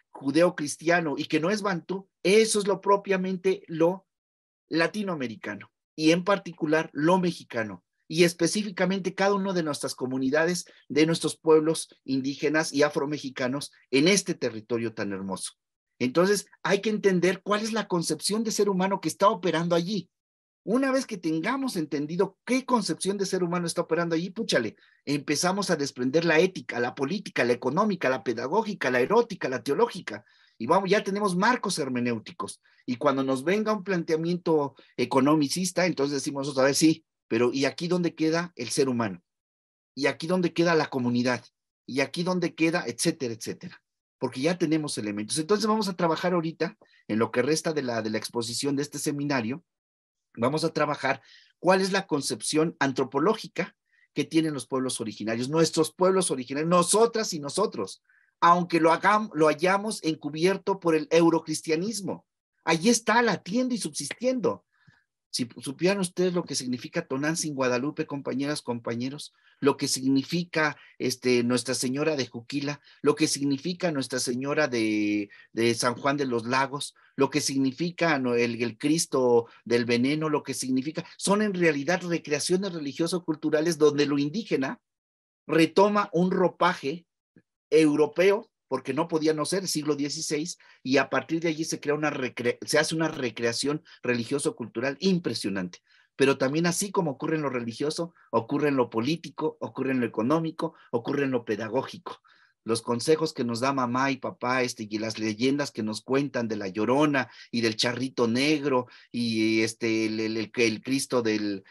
judeo-cristiano, y que no es bantú, eso es lo propiamente lo latinoamericano, y en particular lo mexicano, y específicamente cada una de nuestras comunidades, de nuestros pueblos indígenas y afromexicanos en este territorio tan hermoso. Entonces, hay que entender cuál es la concepción de ser humano que está operando allí. Una vez que tengamos entendido qué concepción de ser humano está operando allí, púchale, empezamos a desprender la ética, la política, la económica, la pedagógica, la erótica, la teológica, y vamos, ya tenemos marcos hermenéuticos. Y cuando nos venga un planteamiento economicista, entonces decimos otra vez, sí, pero ¿y aquí dónde queda el ser humano? ¿Y aquí dónde queda la comunidad? ¿Y aquí dónde queda, etcétera, etcétera? Porque ya tenemos elementos. Entonces vamos a trabajar ahorita, en lo que resta de la exposición de este seminario, vamos a trabajar cuál es la concepción antropológica que tienen los pueblos originarios, nuestros pueblos originarios, nosotras y nosotros, aunque lo hayamos encubierto por el eurocristianismo. Allí está latiendo y subsistiendo. Si supieran ustedes lo que significa Tonantzin Guadalupe, compañeras, compañeros, lo que significa Nuestra Señora de Juquila, lo que significa Nuestra Señora de San Juan de los Lagos, lo que significa el Cristo del Veneno, lo que significa, son en realidad recreaciones religioso-culturales donde lo indígena retoma un ropaje europeo, porque no podía no ser, siglo XVI, y a partir de allí se hace una recreación religioso-cultural impresionante. Pero también así como ocurre en lo religioso, ocurre en lo político, ocurre en lo económico, ocurre en lo pedagógico. Los consejos que nos da mamá y papá, y las leyendas que nos cuentan de la Llorona y del Charrito Negro y el Cristo del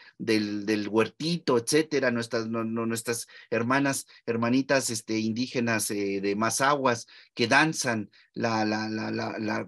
huertito, etcétera, nuestras hermanitas indígenas de Mazahuas que danzan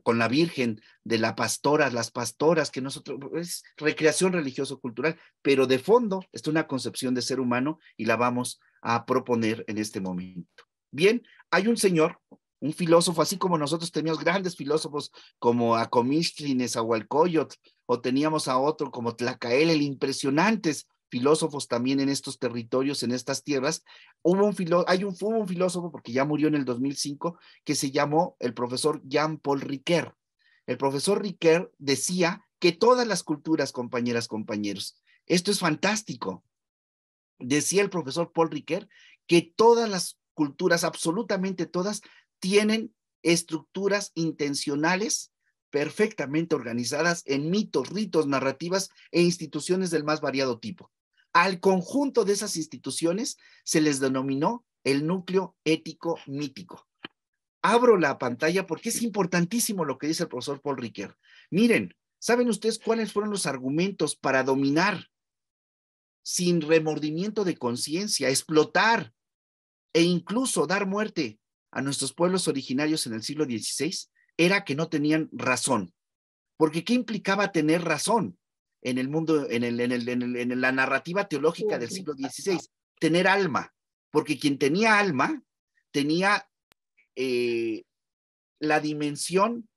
con la Virgen de las pastoras, que nosotros, es recreación religioso-cultural, pero de fondo está una concepción de ser humano y la vamos a proponer en este momento. Bien, hay un señor, un filósofo, así como nosotros teníamos grandes filósofos como Acomixtli, Nezahualcóyotl, o teníamos a otro como Tlacaelel, impresionantes filósofos también en estos territorios, en estas tierras. Hubo un filósofo, porque ya murió en el 2005, que se llamó el profesor Jean-Paul Ricoeur. El profesor Ricoeur decía que todas las culturas, compañeras, compañeros, esto es fantástico. Decía el profesor Paul Ricoeur que todas las culturas, absolutamente todas, tienen estructuras intencionales perfectamente organizadas en mitos, ritos, narrativas e instituciones del más variado tipo. Al conjunto de esas instituciones se les denominó el núcleo ético mítico. Abro la pantalla porque es importantísimo lo que dice el profesor Paul Ricoeur. Miren, ¿saben ustedes cuáles fueron los argumentos para dominar sin remordimiento de conciencia, explotar e incluso dar muerte a nuestros pueblos originarios en el siglo XVI, era que no tenían razón. Porque ¿qué implicaba tener razón en el mundo, en la narrativa teológica del siglo XVI? Tener alma. Porque quien tenía alma tenía la dimensión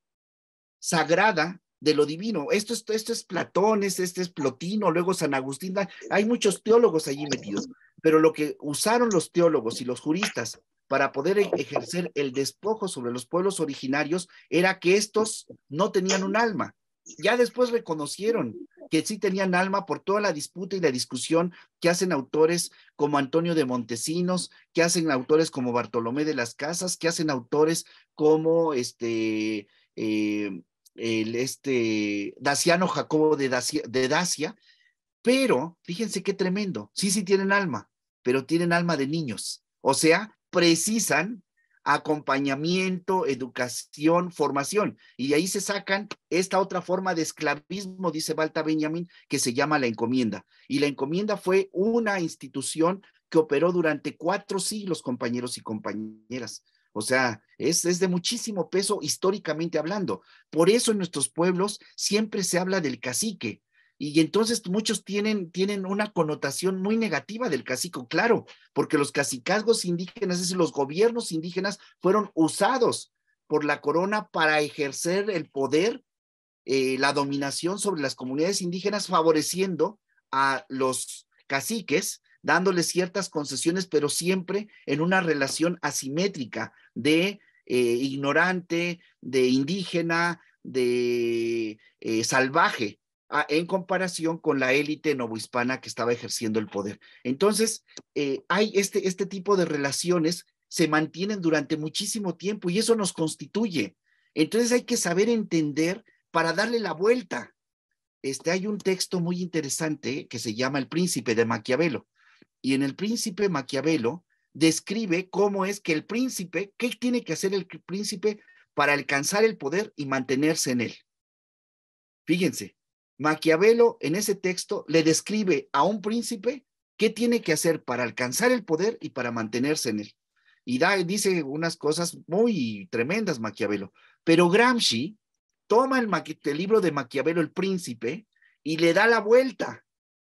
sagrada de lo divino. Esto es Platón, este es Plotino, luego San Agustín. Hay muchos teólogos allí metidos. Pero lo que usaron los teólogos y los juristas para poder ejercer el despojo sobre los pueblos originarios era que estos no tenían un alma. Ya después reconocieron que sí tenían alma por toda la disputa y la discusión que hacen autores como Antonio de Montesinos, que hacen autores como Bartolomé de las Casas, que hacen autores como Daciano Jacobo de Dacia, pero fíjense qué tremendo, sí tienen alma, pero tienen alma de niños, o sea, precisan acompañamiento, educación, formación, y de ahí se sacan esta otra forma de esclavismo, dice Walter Benjamin, que se llama la encomienda, y la encomienda fue una institución que operó durante 4 siglos, compañeros y compañeras. O sea, es de muchísimo peso históricamente hablando. Por eso en nuestros pueblos siempre se habla del cacique. Y entonces muchos tienen una connotación muy negativa del cacique, claro, porque los cacicazgos indígenas, es decir, los gobiernos indígenas fueron usados por la corona para ejercer el poder, la dominación sobre las comunidades indígenas, favoreciendo a los caciques, dándoles ciertas concesiones, pero siempre en una relación asimétrica de ignorante, de indígena, de salvaje, en comparación con la élite novohispana que estaba ejerciendo el poder. Entonces, hay este tipo de relaciones se mantienen durante muchísimo tiempo y eso nos constituye. Entonces hay que saber entender para darle la vuelta. Hay un texto muy interesante que se llama El Príncipe de Maquiavelo. Y en El Príncipe, Maquiavelo describe cómo es que el príncipe, qué tiene que hacer el príncipe para alcanzar el poder y mantenerse en él. Fíjense, Maquiavelo en ese texto le describe a un príncipe qué tiene que hacer para alcanzar el poder y para mantenerse en él. Y dice unas cosas muy tremendas Maquiavelo. Pero Gramsci toma el libro de Maquiavelo, El Príncipe, y le da la vuelta.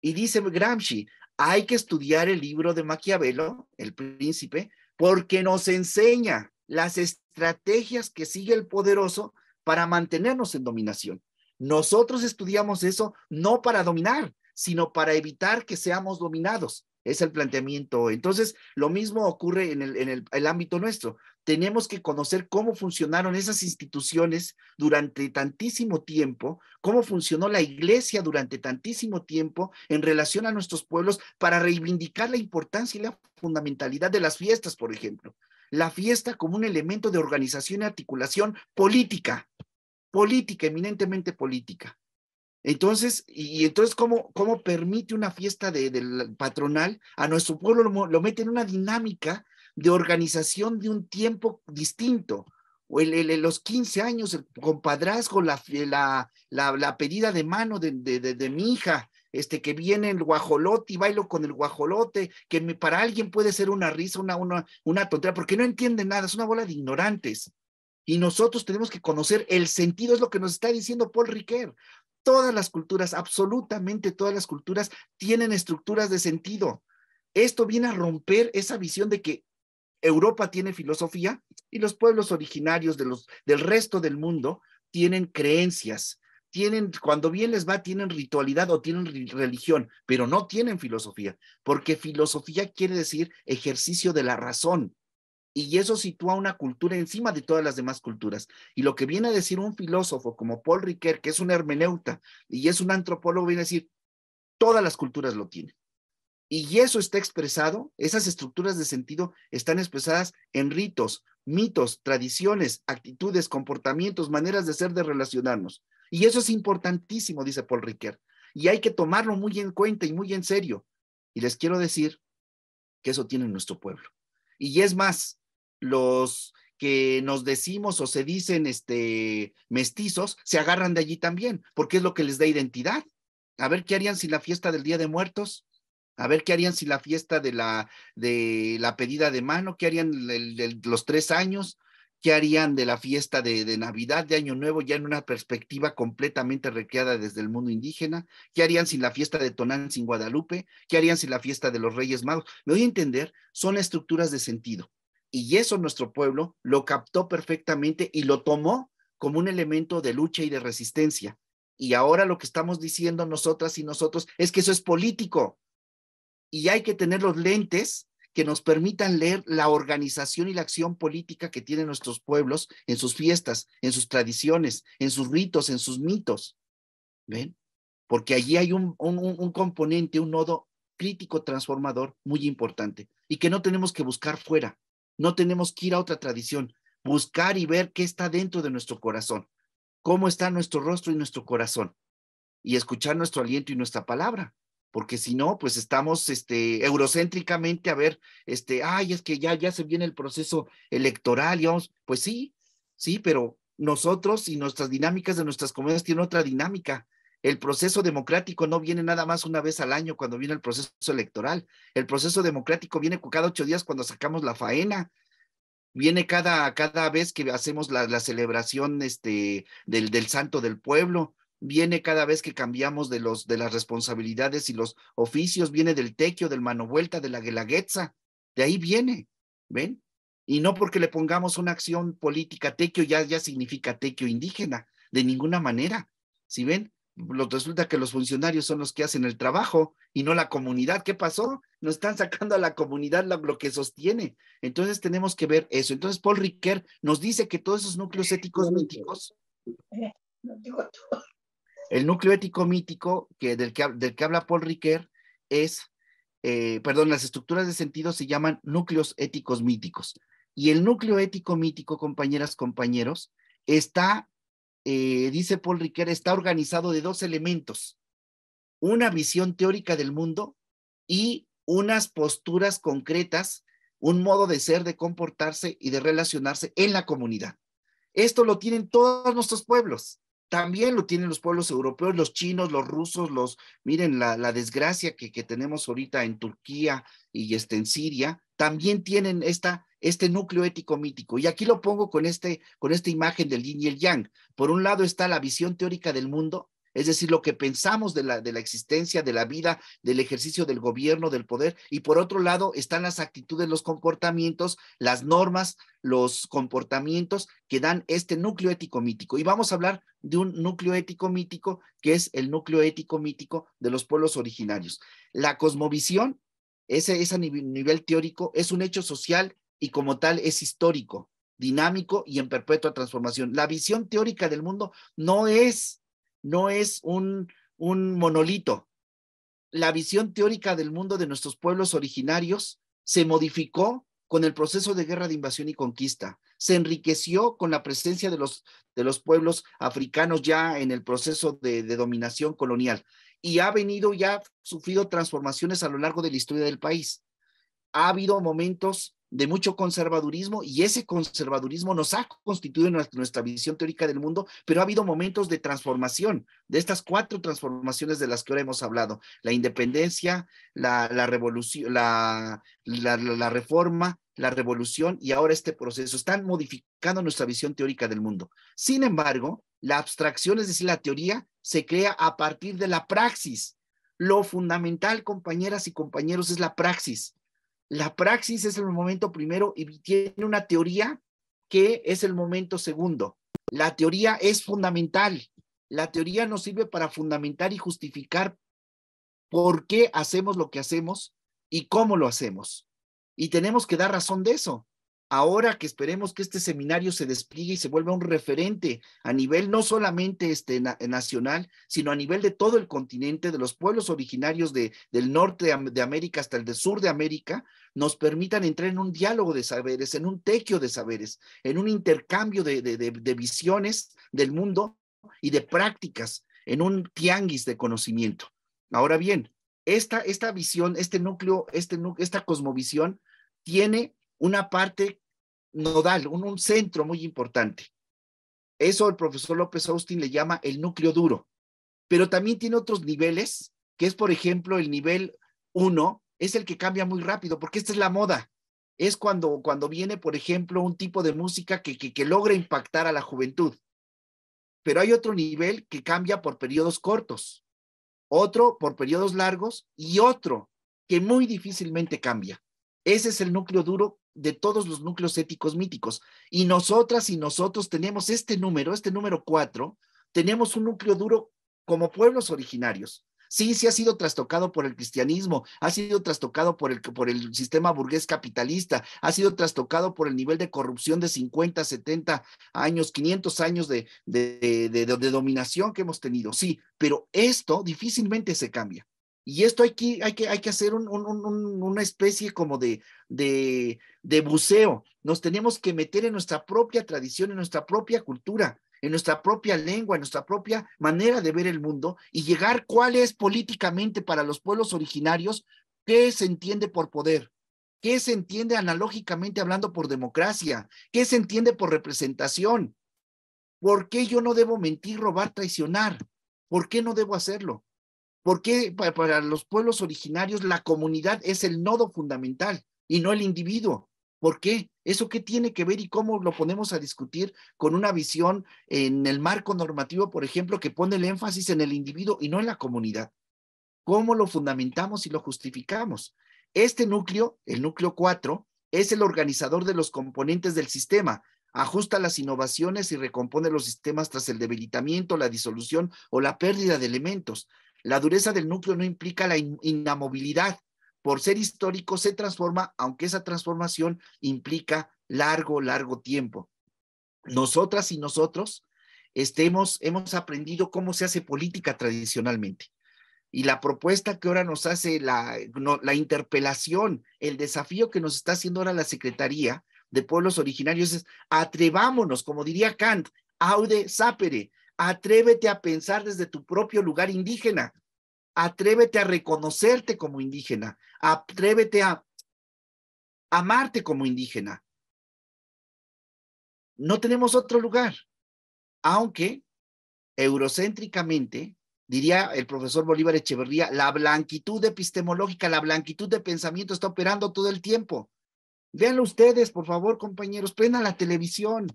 Y dice Gramsci, hay que estudiar el libro de Maquiavelo, El Príncipe, porque nos enseña las estrategias que sigue el poderoso para mantenernos en dominación. Nosotros estudiamos eso no para dominar, sino para evitar que seamos dominados. Es el planteamiento. Entonces, lo mismo ocurre en el ámbito nuestro. Tenemos que conocer cómo funcionaron esas instituciones durante tantísimo tiempo, cómo funcionó la iglesia durante tantísimo tiempo en relación a nuestros pueblos para reivindicar la importancia y la fundamentalidad de las fiestas, por ejemplo. La fiesta como un elemento de organización y articulación política, eminentemente política. Entonces, ¿cómo permite una fiesta del patronal a nuestro pueblo? Lo mete en una dinámica de organización de un tiempo distinto. O los 15 años, el compadrazgo, la pedida de mano de mi hija, que viene el guajolote y bailo con el guajolote, que para alguien puede ser una risa, una tontería, porque no entienden nada, es una bola de ignorantes. Y nosotros tenemos que conocer el sentido, es lo que nos está diciendo Paul Ricoeur. Todas las culturas, absolutamente todas las culturas, tienen estructuras de sentido. Esto viene a romper esa visión de que Europa tiene filosofía y los pueblos originarios del resto del mundo tienen creencias, cuando bien les va, tienen ritualidad o tienen religión, pero no tienen filosofía, porque filosofía quiere decir ejercicio de la razón. Y eso sitúa una cultura encima de todas las demás culturas. Y lo que viene a decir un filósofo como Paul Ricoeur, que es un hermeneuta y es un antropólogo, viene a decir, todas las culturas lo tienen. Y eso está expresado, esas estructuras de sentido están expresadas en ritos, mitos, tradiciones, actitudes, comportamientos, maneras de ser, de relacionarnos. Y eso es importantísimo, dice Paul Ricoeur. Y hay que tomarlo muy en cuenta y muy en serio. Y les quiero decir que eso tiene nuestro pueblo. Y es más, los que nos decimos o se dicen mestizos, se agarran de allí también, porque es lo que les da identidad. A ver, ¿qué harían sin la fiesta del Día de Muertos? A ver qué harían si la fiesta de la pedida de mano, qué harían los 3 años, qué harían de la fiesta de Navidad, de Año Nuevo, ya en una perspectiva completamente recreada desde el mundo indígena, qué harían sin la fiesta de Tonantzin sin Guadalupe, qué harían sin la fiesta de los Reyes Magos. Me doy a entender, son estructuras de sentido. Y eso nuestro pueblo lo captó perfectamente y lo tomó como un elemento de lucha y de resistencia. Y ahora lo que estamos diciendo nosotras y nosotros es que eso es político. Y hay que tener los lentes que nos permitan leer la organización y la acción política que tienen nuestros pueblos en sus fiestas, en sus tradiciones, en sus ritos, en sus mitos. ¿Ven? Porque allí hay un componente, un nodo crítico transformador muy importante y que no tenemos que buscar fuera, no tenemos que ir a otra tradición, buscar y ver qué está dentro de nuestro corazón, cómo está nuestro rostro y nuestro corazón, y escuchar nuestro aliento y nuestra palabra, porque si no, pues estamos eurocéntricamente a ver, ay, es que ya se viene el proceso electoral, y vamos, pues sí, pero nosotros y nuestras dinámicas de nuestras comunidades tienen otra dinámica. El proceso democrático no viene nada más una vez al año cuando viene el proceso electoral. El proceso democrático viene cada 8 días cuando sacamos la faena. Viene cada vez que hacemos la celebración del Santo del Pueblo. Viene cada vez que cambiamos de las responsabilidades y los oficios. Viene del tequio, del mano vuelta, de la guelaguetza. De ahí viene, ¿ven? Y no porque le pongamos una acción política tequio ya significa tequio indígena, de ninguna manera. ¿Sí ven? Resulta que los funcionarios son los que hacen el trabajo y no la comunidad. ¿Qué pasó? Nos están sacando a la comunidad lo que sostiene. Entonces tenemos que ver eso. Entonces Paul Ricoeur nos dice que todos esos núcleos éticos míticos, el núcleo ético mítico del que habla Paul Ricoeur es, las estructuras de sentido se llaman núcleos éticos míticos. Y el núcleo ético mítico, compañeras, compañeros, está dice Paul Ricoeur, está organizado de 2 elementos: una visión teórica del mundo y unas posturas concretas, un modo de ser, de comportarse y de relacionarse en la comunidad. Esto lo tienen todos nuestros pueblos. También lo tienen los pueblos europeos, los chinos, los rusos, miren la desgracia que tenemos ahorita en Turquía y en Siria, también tienen este núcleo ético mítico. Y aquí lo pongo con esta imagen del yin y el yang. Por un lado está la visión teórica del mundo, es decir, lo que pensamos de la existencia, de la vida, del ejercicio del gobierno, del poder, y por otro lado están las actitudes, los comportamientos, las normas, los comportamientos que dan este núcleo ético mítico. Y vamos a hablar de un núcleo ético mítico que es el núcleo ético mítico de los pueblos originarios. La cosmovisión, ese nivel teórico, es un hecho social y como tal es histórico, dinámico y en perpetua transformación. La visión teórica del mundo no es un monolito. La visión teórica del mundo de nuestros pueblos originarios se modificó con el proceso de guerra de invasión y conquista, se enriqueció con la presencia de los pueblos africanos ya en el proceso de dominación colonial y ha sufrido transformaciones a lo largo de la historia del país. Ha habido momentos de mucho conservadurismo y ese conservadurismo nos ha constituido nuestra visión teórica del mundo, pero ha habido momentos de transformación, de estas 4 transformaciones de las que ahora hemos hablado: la independencia, la revolución, la reforma, la revolución y ahora este proceso. Están modificando nuestra visión teórica del mundo. Sin embargo, la abstracción, es decir, la teoría, se crea a partir de la praxis. Lo fundamental, compañeras y compañeros, es la praxis. La praxis es el momento primero y tiene una teoría que es el momento segundo. La teoría es fundamental. La teoría nos sirve para fundamentar y justificar por qué hacemos lo que hacemos y cómo lo hacemos. Y tenemos que dar razón de eso. Ahora que esperemos que este seminario se despliegue y se vuelva un referente a nivel no solamente nacional, sino a nivel de todo el continente, de los pueblos originarios del norte de América hasta el del sur de América, nos permitan entrar en un diálogo de saberes, en un tequio de saberes, en un intercambio de visiones del mundo y de prácticas, en un tianguis de conocimiento. Ahora bien, esta visión, este núcleo, esta cosmovisión tiene una parte nodal, un centro muy importante. Eso el profesor López Austin le llama el núcleo duro, pero también tiene otros niveles, que es, por ejemplo, el nivel Uno es el que cambia muy rápido, porque esta es la moda. Es cuando viene, por ejemplo, un tipo de música que logra impactar a la juventud. Pero hay otro nivel que cambia por periodos cortos, otro por periodos largos y otro que muy difícilmente cambia. Ese es el núcleo duro de todos los núcleos éticos míticos. Y nosotras y nosotros tenemos este número 4, tenemos un núcleo duro como pueblos originarios. Sí, sí ha sido trastocado por el cristianismo, ha sido trastocado por el sistema burgués capitalista, ha sido trastocado por el nivel de corrupción de 50, 70 años, 500 años de dominación que hemos tenido. Sí, pero esto difícilmente se cambia. Y esto hay que hacer una especie como de buceo. Nos tenemos que meter en nuestra propia tradición, en nuestra propia cultura, en nuestra propia lengua, en nuestra propia manera de ver el mundo y llegar cuál es políticamente para los pueblos originarios, qué se entiende por poder, qué se entiende analógicamente hablando por democracia, qué se entiende por representación, por qué yo no debo mentir, robar, traicionar, por qué no debo hacerlo. Porque para los pueblos originarios la comunidad es el nodo fundamental y no el individuo. ¿Por qué? ¿Eso qué tiene que ver y cómo lo ponemos a discutir con una visión en el marco normativo, por ejemplo, que pone el énfasis en el individuo y no en la comunidad? ¿Cómo lo fundamentamos y lo justificamos? Este núcleo, el núcleo 4, es el organizador de los componentes del sistema, ajusta las innovaciones y recompone los sistemas tras el debilitamiento, la disolución o la pérdida de elementos. La dureza del núcleo no implica la inamovilidad. Por ser histórico se transforma, aunque esa transformación implica largo tiempo. Nosotras y nosotros hemos aprendido cómo se hace política tradicionalmente. Y la propuesta que ahora nos hace la interpelación, el desafío que nos está haciendo ahora la Secretaría de Pueblos Originarios es atrevámonos, como diría Kant, aude sapere, atrévete a pensar desde tu propio lugar indígena, atrévete a reconocerte como indígena, atrévete a amarte como indígena. No tenemos otro lugar, aunque eurocéntricamente, diría el profesor Bolívar Echeverría, la blanquitud epistemológica, la blanquitud de pensamiento está operando todo el tiempo. Véanlo ustedes, por favor, compañeros, prendan la televisión.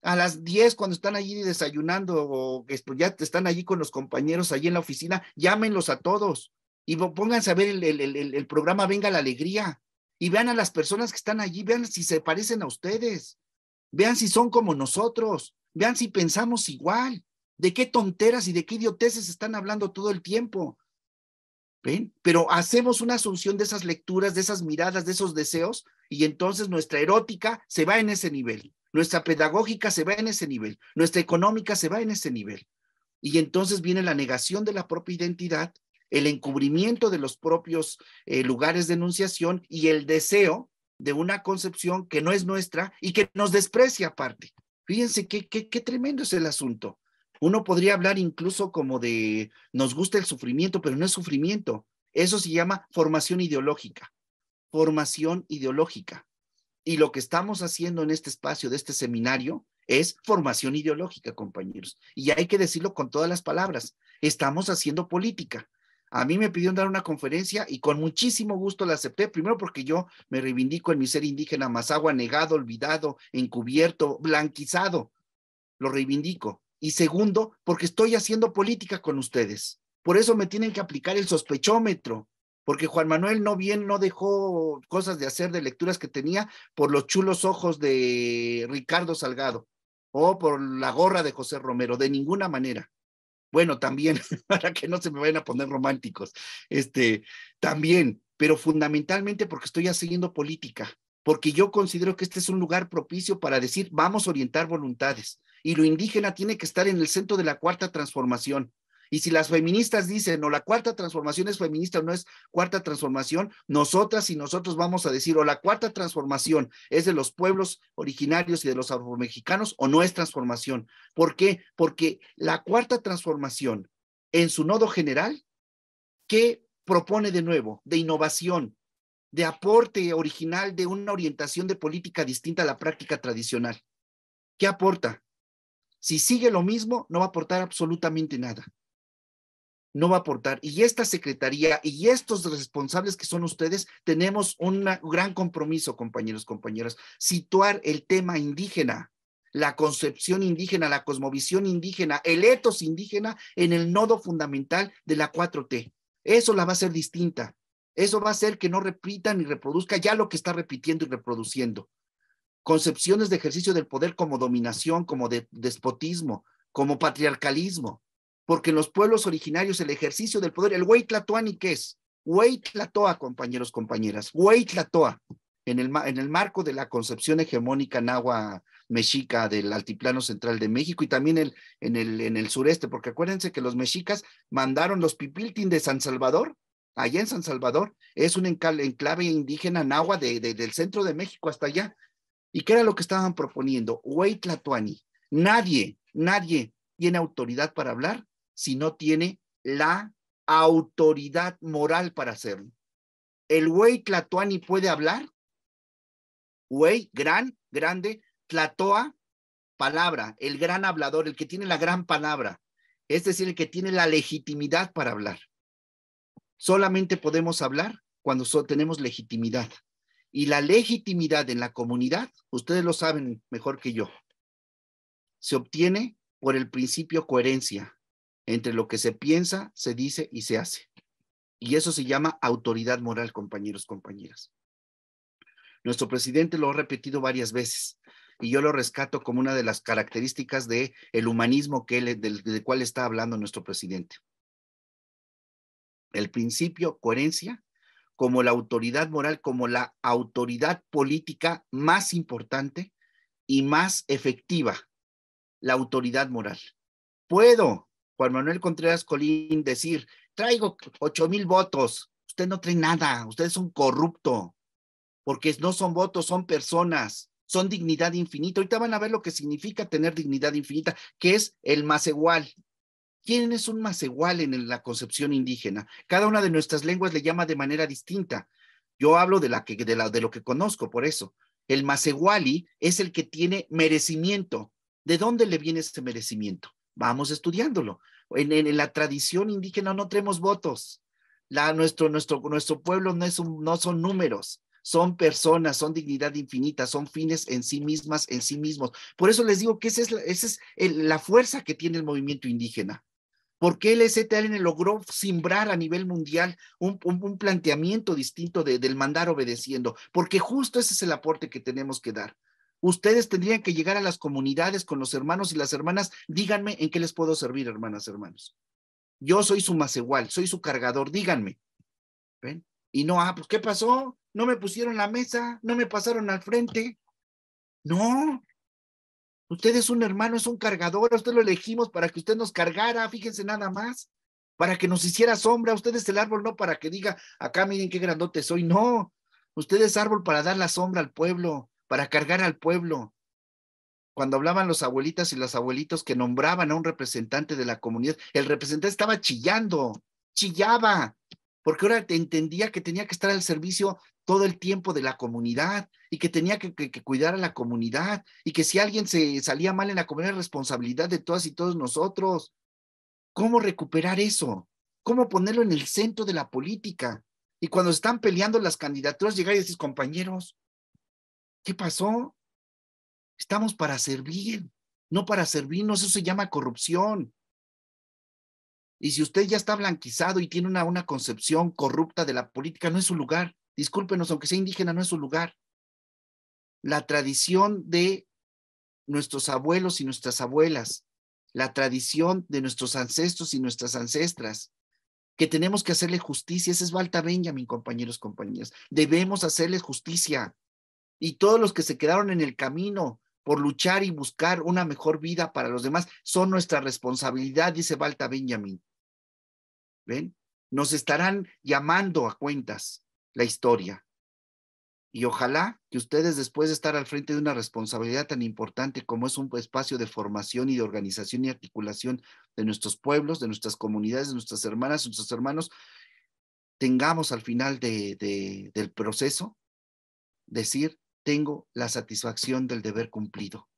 A las 10 cuando están allí desayunando o ya están allí con los compañeros allí en la oficina, llámenlos a todos y pónganse a ver el programa Venga la Alegría y vean a las personas que están allí, vean si se parecen a ustedes, vean si son como nosotros, vean si pensamos igual, de qué tonteras y de qué idioteces están hablando todo el tiempo. ¿Ven? Pero hacemos una asunción de esas lecturas, de esas miradas, de esos deseos, y entonces nuestra erótica se va en ese nivel, nuestra pedagógica se va en ese nivel, nuestra económica se va en ese nivel. Y entonces viene la negación de la propia identidad, el encubrimiento de los propios lugares de enunciación y el deseo de una concepción que no es nuestra y que nos desprecia aparte. Fíjense qué tremendo es el asunto. Uno podría hablar incluso como de nos gusta el sufrimiento, pero no es sufrimiento. Eso se llama formación ideológica. Formación ideológica. Y lo que estamos haciendo en este espacio de este seminario es formación ideológica, compañeros. Y hay que decirlo con todas las palabras. Estamos haciendo política. A mí me pidieron dar una conferencia y con muchísimo gusto la acepté. Primero porque yo me reivindico en mi ser indígena mazahua, negado, olvidado, encubierto, blanquizado. Lo reivindico. Y segundo, porque estoy haciendo política con ustedes. Por eso me tienen que aplicar el sospechómetro, porque Juan Manuel no dejó cosas de hacer de lecturas que tenía por los chulos ojos de Ricardo Salgado o por la gorra de José Romero, de ninguna manera. Bueno, también, para que no se me vayan a poner románticos, también, pero fundamentalmente porque estoy haciendo política, porque yo considero que este es un lugar propicio para decir, vamos a orientar voluntades, y lo indígena tiene que estar en el centro de la cuarta transformación. Y si las feministas dicen, no, la cuarta transformación es feminista o no es cuarta transformación, nosotras y nosotros vamos a decir, o la cuarta transformación es de los pueblos originarios y de los afromexicanos, o no es transformación. ¿Por qué? Porque la cuarta transformación, en su nodo general, ¿qué propone de nuevo? De innovación, de aporte original, de una orientación de política distinta a la práctica tradicional. ¿Qué aporta? Si sigue lo mismo, no va a aportar absolutamente nada. no va a aportar. Y esta secretaría y estos responsables que son ustedes, tenemos un gran compromiso, compañeros, compañeras, situar el tema indígena, la concepción indígena, la cosmovisión indígena, el etos indígena en el nodo fundamental de la 4T. Eso la va a hacer distinta. Eso va a hacer que no repita ni reproduzca ya lo que está repitiendo y reproduciendo. Concepciones de ejercicio del poder como dominación, como despotismo, como patriarcalismo. Porque en los pueblos originarios el ejercicio del poder, el Huey Tlatoani, ¿qué es? Huey Tlatoa, compañeros, compañeras. Huey Tlatoa, en el marco de la concepción hegemónica náhuatl mexica del altiplano central de México y también en el sureste, porque acuérdense que los mexicas mandaron los pipiltin de San Salvador, allá en San Salvador, es un enclave indígena náhuatl del centro de México hasta allá. ¿Y qué era lo que estaban proponiendo? Huey Tlatoani. Nadie tiene autoridad para hablar si no tiene la autoridad moral para hacerlo. ¿El Huey Tlatoani puede hablar? Huey, grande, Tlatoa, palabra, el gran hablador, el que tiene la gran palabra, es decir, el que tiene la legitimidad para hablar. Solamente podemos hablar cuando tenemos legitimidad. Y la legitimidad en la comunidad, ustedes lo saben mejor que yo, se obtiene por el principio coherencia entre lo que se piensa, se dice y se hace. Y eso se llama autoridad moral, compañeros, compañeras. Nuestro presidente lo ha repetido varias veces y yo lo rescato como una de las características del humanismo del cual está hablando nuestro presidente. El principio coherencia como la autoridad moral, como la autoridad política más importante y más efectiva, la autoridad moral. Puedo, Juan Manuel Contreras Colín, decir, traigo 8,000 votos, usted no trae nada, usted es un corrupto, porque no son votos, son personas, son dignidad infinita. Ahorita van a ver lo que significa tener dignidad infinita, que es el macehual. ¿Quién es un macehual en la concepción indígena? Cada una de nuestras lenguas le llama de manera distinta. Yo hablo de lo que conozco, por eso. El macehuali es el que tiene merecimiento. ¿De dónde le viene ese merecimiento? Vamos estudiándolo. En la tradición indígena no tenemos votos. Nuestro pueblo no son números, son personas, son dignidad infinita, son fines en sí mismas, en sí mismos. Por eso les digo que esa es la fuerza que tiene el movimiento indígena. ¿Por qué el EZLN logró simbrar a nivel mundial un planteamiento distinto del mandar obedeciendo? Porque justo ese es el aporte que tenemos que dar. Ustedes tendrían que llegar a las comunidades con los hermanos y las hermanas. Díganme en qué les puedo servir, hermanas, hermanos. Yo soy su macehual, soy su cargador, díganme. ¿Ven? Y no, pues ¿qué pasó? No me pusieron la mesa, no me pasaron al frente. No. Usted es un hermano, es un cargador, usted lo elegimos para que usted nos cargara, fíjense nada más, para que nos hiciera sombra. Usted es el árbol, no para que diga, acá miren qué grandote soy, no. Usted es árbol para dar la sombra al pueblo, para cargar al pueblo. Cuando hablaban los abuelitas y los abuelitos que nombraban a un representante de la comunidad, el representante estaba chillaba, porque ahora entendía que tenía que estar al servicio todo el tiempo de la comunidad y que tenía que cuidar a la comunidad y que si alguien se salía mal en la comunidad, responsabilidad de todas y todos nosotros. ¿Cómo recuperar eso? ¿Cómo ponerlo en el centro de la política? Y cuando están peleando las candidaturas, llegar y decir, compañeros, ¿qué pasó? Estamos para servir, no para servirnos. Eso se llama corrupción. Y si usted ya está blanquizado y tiene una concepción corrupta de la política, no es su lugar. Discúlpenos, aunque sea indígena, no es su lugar. La tradición de nuestros abuelos y nuestras abuelas, la tradición de nuestros ancestros y nuestras ancestras, que tenemos que hacerle justicia. Ese es Walter Benjamin, compañeros, compañeras. Debemos hacerles justicia. Y todos los que se quedaron en el camino por luchar y buscar una mejor vida para los demás, son nuestra responsabilidad, dice Walter Benjamin. ¿Ven? Nos estarán llamando a cuentas la historia. Y ojalá que ustedes, después de estar al frente de una responsabilidad tan importante como es un espacio de formación y de organización y articulación de nuestros pueblos, de nuestras comunidades, de nuestras hermanas, de nuestros hermanos, tengamos al final del proceso decir, tengo la satisfacción del deber cumplido.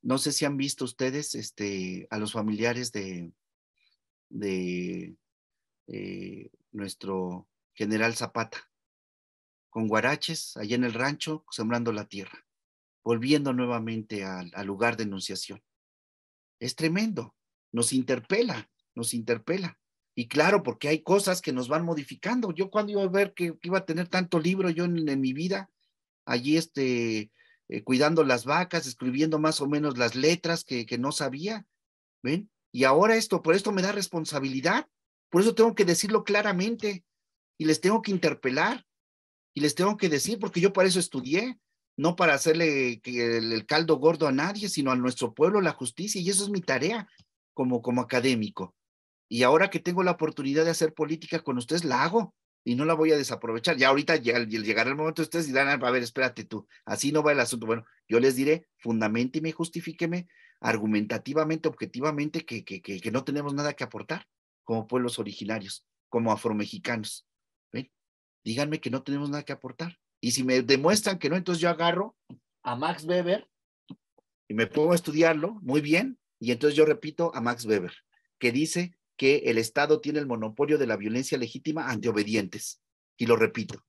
No sé si han visto ustedes a los familiares de de nuestro general Zapata, con guaraches allá en el rancho, sembrando la tierra, volviendo nuevamente al lugar de enunciación. Es tremendo, nos interpela. Y claro, porque hay cosas que nos van modificando. Yo cuando iba a ver que iba a tener tanto libro yo en mi vida, allí cuidando las vacas, escribiendo más o menos las letras que no sabía, ¿ven? Y ahora por esto me da responsabilidad, por eso tengo que decirlo claramente, y les tengo que interpelar, y les tengo que decir, porque yo para eso estudié, no para hacerle el caldo gordo a nadie, sino a nuestro pueblo la justicia, y eso es mi tarea como académico. Y ahora que tengo la oportunidad de hacer política con ustedes, la hago y no la voy a desaprovechar. Ya ahorita llegará el momento, ustedes dirán, a ver, espérate tú, así no va el asunto. Bueno, yo les diré, fundamenteme, justifíqueme, argumentativamente, objetivamente, que no tenemos nada que aportar como pueblos originarios, como afromexicanos. ¿Ven? Díganme que no tenemos nada que aportar. Y si me demuestran que no, entonces yo agarro a Max Weber y me pongo a estudiarlo muy bien, y entonces yo repito a Max Weber, que dice que el Estado tiene el monopolio de la violencia legítima ante obedientes. Y lo repito.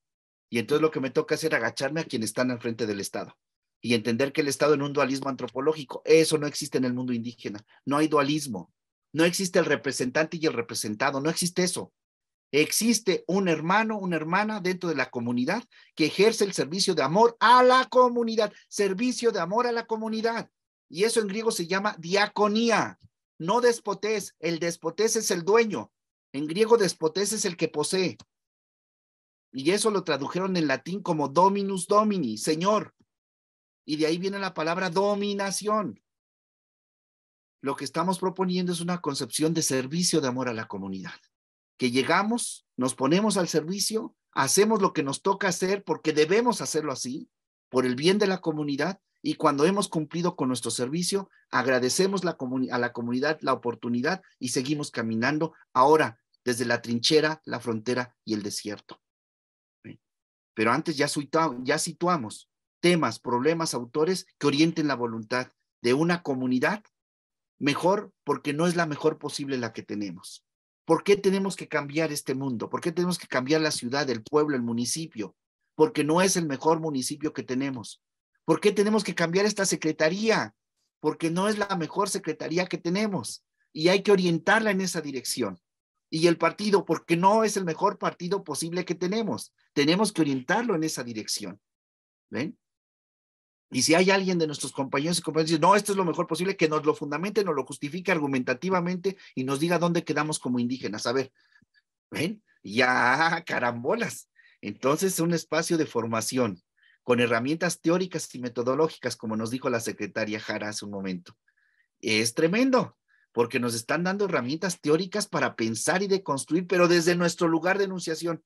Y entonces lo que me toca es agacharme a quienes están al frente del Estado y entender que el Estado en un dualismo antropológico, eso no existe en el mundo indígena. No hay dualismo. No existe el representante y el representado. No existe eso. Existe un hermano, una hermana dentro de la comunidad que ejerce el servicio de amor a la comunidad. Servicio de amor a la comunidad. Y eso en griego se llama diaconía. No despotés, el despotés es el dueño. En griego despotés es el que posee. Y eso lo tradujeron en latín como dominus domini, señor. Y de ahí viene la palabra dominación. Lo que estamos proponiendo es una concepción de servicio de amor a la comunidad. Que llegamos, nos ponemos al servicio, hacemos lo que nos toca hacer porque debemos hacerlo así, por el bien de la comunidad. Y cuando hemos cumplido con nuestro servicio, agradecemos a la comunidad la oportunidad y seguimos caminando ahora desde la trinchera, la frontera y el desierto. Pero antes ya situamos temas, problemas, autores que orienten la voluntad de una comunidad mejor, porque no es la mejor posible la que tenemos. ¿Por qué tenemos que cambiar este mundo? ¿Por qué tenemos que cambiar la ciudad, el pueblo, el municipio? Porque no es el mejor municipio que tenemos. ¿Por qué tenemos que cambiar esta secretaría? Porque no es la mejor secretaría que tenemos y hay que orientarla en esa dirección. Y el partido, porque no es el mejor partido posible que tenemos. Tenemos que orientarlo en esa dirección. ¿Ven? Y si hay alguien de nuestros compañeros y compañeras que dice, no, esto es lo mejor posible, que nos lo fundamente, nos lo justifique argumentativamente y nos diga dónde quedamos como indígenas. A ver, ¿ven? Ya, carambolas. Entonces, es un espacio de formación con herramientas teóricas y metodológicas, como nos dijo la secretaria Jara hace un momento. Es tremendo, porque nos están dando herramientas teóricas para pensar y deconstruir, pero desde nuestro lugar de enunciación.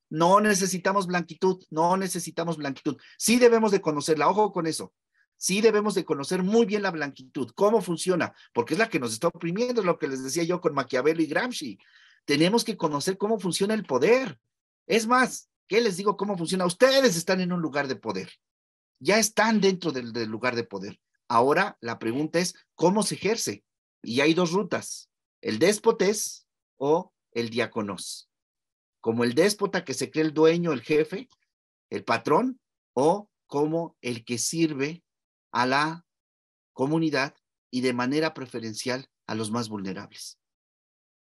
No necesitamos blanquitud, no necesitamos blanquitud. Sí debemos de conocerla, ojo con eso. Sí debemos de conocer muy bien la blanquitud, cómo funciona, porque es la que nos está oprimiendo, es lo que les decía yo con Maquiavelo y Gramsci. Tenemos que conocer cómo funciona el poder. Es más, ¿qué les digo cómo funciona? Ustedes están en un lugar de poder. Ya están dentro del lugar de poder. Ahora la pregunta es, ¿cómo se ejerce? Y hay dos rutas, el déspotes o el diáconos. Como el déspota que se cree el dueño, el jefe, el patrón, o como el que sirve a la comunidad y de manera preferencial a los más vulnerables.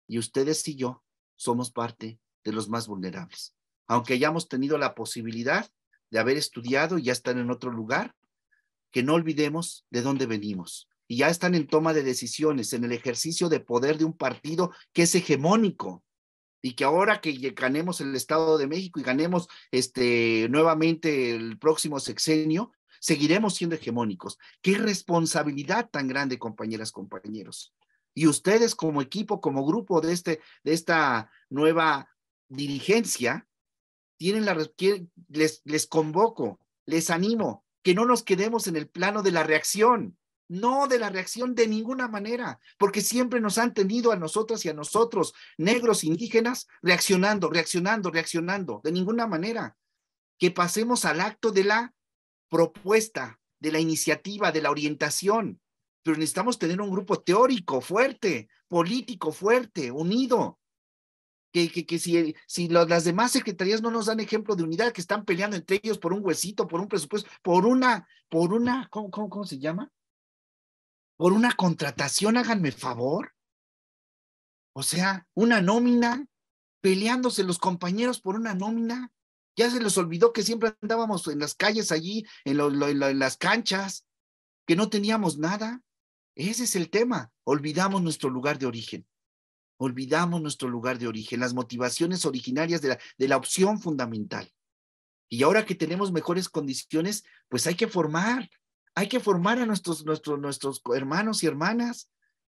Y ustedes y yo somos parte de los más vulnerables. Aunque hayamos tenido la posibilidad de haber estudiado y ya están en otro lugar, que no olvidemos de dónde venimos. Y ya están en toma de decisiones, en el ejercicio de poder de un partido que es hegemónico. Y que ahora que ganemos el Estado de México y ganemos nuevamente el próximo sexenio, seguiremos siendo hegemónicos. ¡Qué responsabilidad tan grande, compañeras, compañeros! Y ustedes como equipo, como grupo de esta nueva dirigencia, les convoco, les animo, que no nos quedemos en el plano de la reacción. No de la reacción de ninguna manera, porque siempre nos han tenido a nosotras y a nosotros, negros indígenas, reaccionando, de ninguna manera. Que pasemos al acto de la propuesta, de la iniciativa, de la orientación, pero necesitamos tener un grupo teórico fuerte, político fuerte, unido. Que si las demás secretarías no nos dan ejemplo de unidad, que están peleando entre ellos por un huesito, por un presupuesto, por una, ¿cómo se llama? Por una contratación, háganme favor. O sea, una nómina, peleándose los compañeros por una nómina. Ya se les olvidó que siempre andábamos en las calles allí, en las canchas, que no teníamos nada. Ese es el tema. Olvidamos nuestro lugar de origen. Olvidamos nuestro lugar de origen, las motivaciones originarias de la opción fundamental. Y ahora que tenemos mejores condiciones, pues hay que formar a nuestros hermanos y hermanas.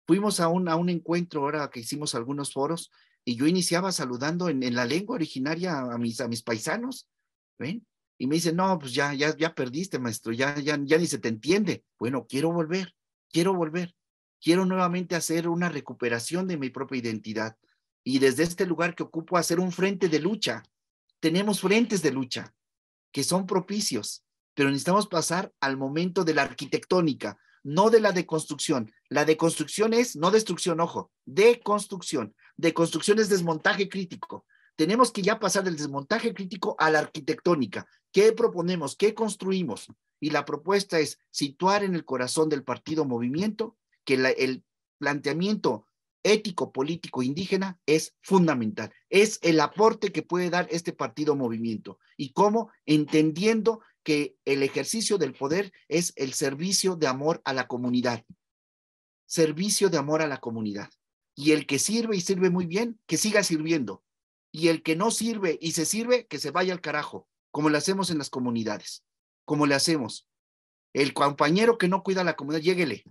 Fuimos a un encuentro ahora que hicimos algunos foros y yo iniciaba saludando en la lengua originaria a mis paisanos, ¿ven? Y me dicen, no, pues ya perdiste, maestro, ya ni se te entiende. Bueno, quiero volver. Quiero nuevamente hacer una recuperación de mi propia identidad y desde este lugar que ocupo hacer un frente de lucha. Tenemos frentes de lucha que son propicios, pero necesitamos pasar al momento de la arquitectónica, no de la deconstrucción. La deconstrucción es, no destrucción, ojo, deconstrucción. Deconstrucción es desmontaje crítico. Tenemos que ya pasar del desmontaje crítico a la arquitectónica. ¿Qué proponemos? ¿Qué construimos? Y la propuesta es situar en el corazón del partido movimiento que el planteamiento ético, político, indígena es fundamental. Es el aporte que puede dar este partido movimiento. ¿Y cómo? Entendiendo que el ejercicio del poder es el servicio de amor a la comunidad. Servicio de amor a la comunidad. Y el que sirve y sirve muy bien, que siga sirviendo. Y el que no sirve y se sirve, que se vaya al carajo, como lo hacemos en las comunidades. Como le hacemos. El compañero que no cuida a la comunidad, lléguele,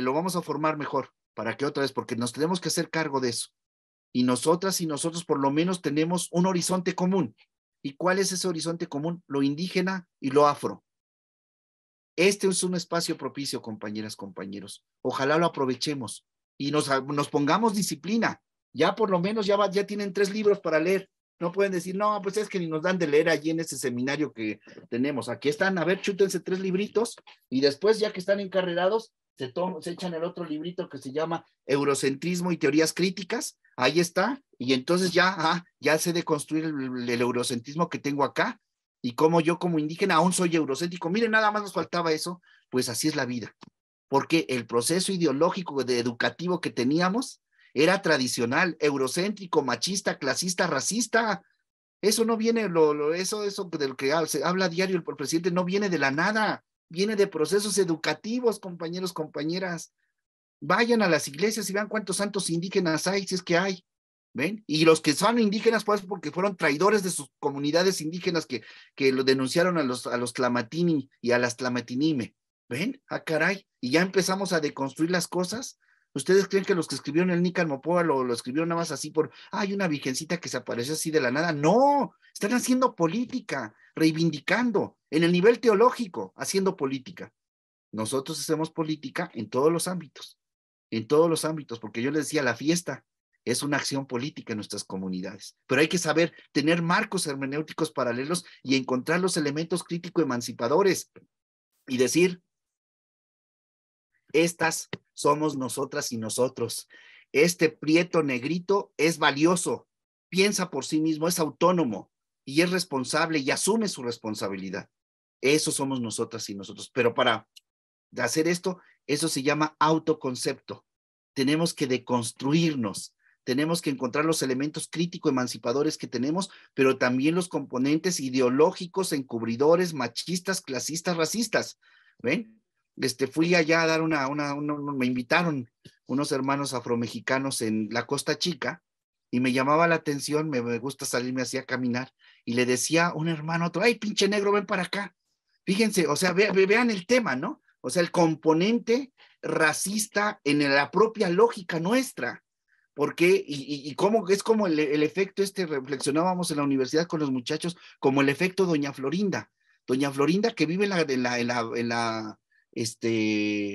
lo vamos a formar mejor, para que otra vez, porque nos tenemos que hacer cargo de eso. Y nosotras y nosotros por lo menos tenemos un horizonte común. ¿Y cuál es ese horizonte común? Lo indígena y lo afro. Este es un espacio propicio, compañeras, compañeros. Ojalá lo aprovechemos y nos pongamos disciplina. Ya por lo menos ya tienen 3 libros para leer. No pueden decir, no, pues es que ni nos dan de leer allí en ese seminario que tenemos. Aquí están, a ver, chútense 3 libritos y después, ya que están encarrerados, se echan el otro librito que se llama Eurocentrismo y Teorías Críticas. Ahí está. Y entonces ya sé deconstruir el eurocentrismo que tengo acá y cómo yo como indígena aún soy eurocéntrico. Miren, nada más nos faltaba eso. Pues así es la vida. Porque el proceso ideológico educativo que teníamos era tradicional, eurocéntrico, machista, clasista, racista. Eso no viene, eso del que se habla a diario el presidente, no viene de la nada, viene de procesos educativos, compañeros, compañeras. Vayan a las iglesias y vean cuántos santos indígenas hay, si es que hay. ¿Ven? Y los que son indígenas, pues porque fueron traidores de sus comunidades indígenas que lo denunciaron a los Tlamatini y a las Tlamatinime. ¿Ven? Ah, caray. Y ya empezamos a deconstruir las cosas. ¿Ustedes creen que los que escribieron el Nícar Mopoa lo escribieron nada más así por, hay una virgencita que se apareció así de la nada? No, están haciendo política, reivindicando, en el nivel teológico, haciendo política. Nosotros hacemos política en todos los ámbitos, porque yo les decía, la fiesta es una acción política en nuestras comunidades, pero hay que saber tener marcos hermenéuticos paralelos y encontrar los elementos crítico-emancipadores y decir, estas somos nosotras y nosotros. Este prieto negrito es valioso, piensa por sí mismo, es autónomo y es responsable y asume su responsabilidad. Eso somos nosotras y nosotros. Pero para hacer esto, eso se llama autoconcepto. Tenemos que deconstruirnos, tenemos que encontrar los elementos crítico-emancipadores que tenemos, pero también los componentes ideológicos, encubridores, machistas, clasistas, racistas. ¿Ven? Fui allá a dar me invitaron unos hermanos afromexicanos en la Costa Chica y me llamaba la atención, me gusta salirme así a caminar y le decía un hermano a otro, ay, pinche negro, ven para acá. Fíjense, o sea, vean el tema, ¿no? O sea, el componente racista en la propia lógica nuestra. Porque, y cómo es como el efecto reflexionábamos en la universidad con los muchachos, como el efecto Doña Florinda. Doña Florinda que vive en la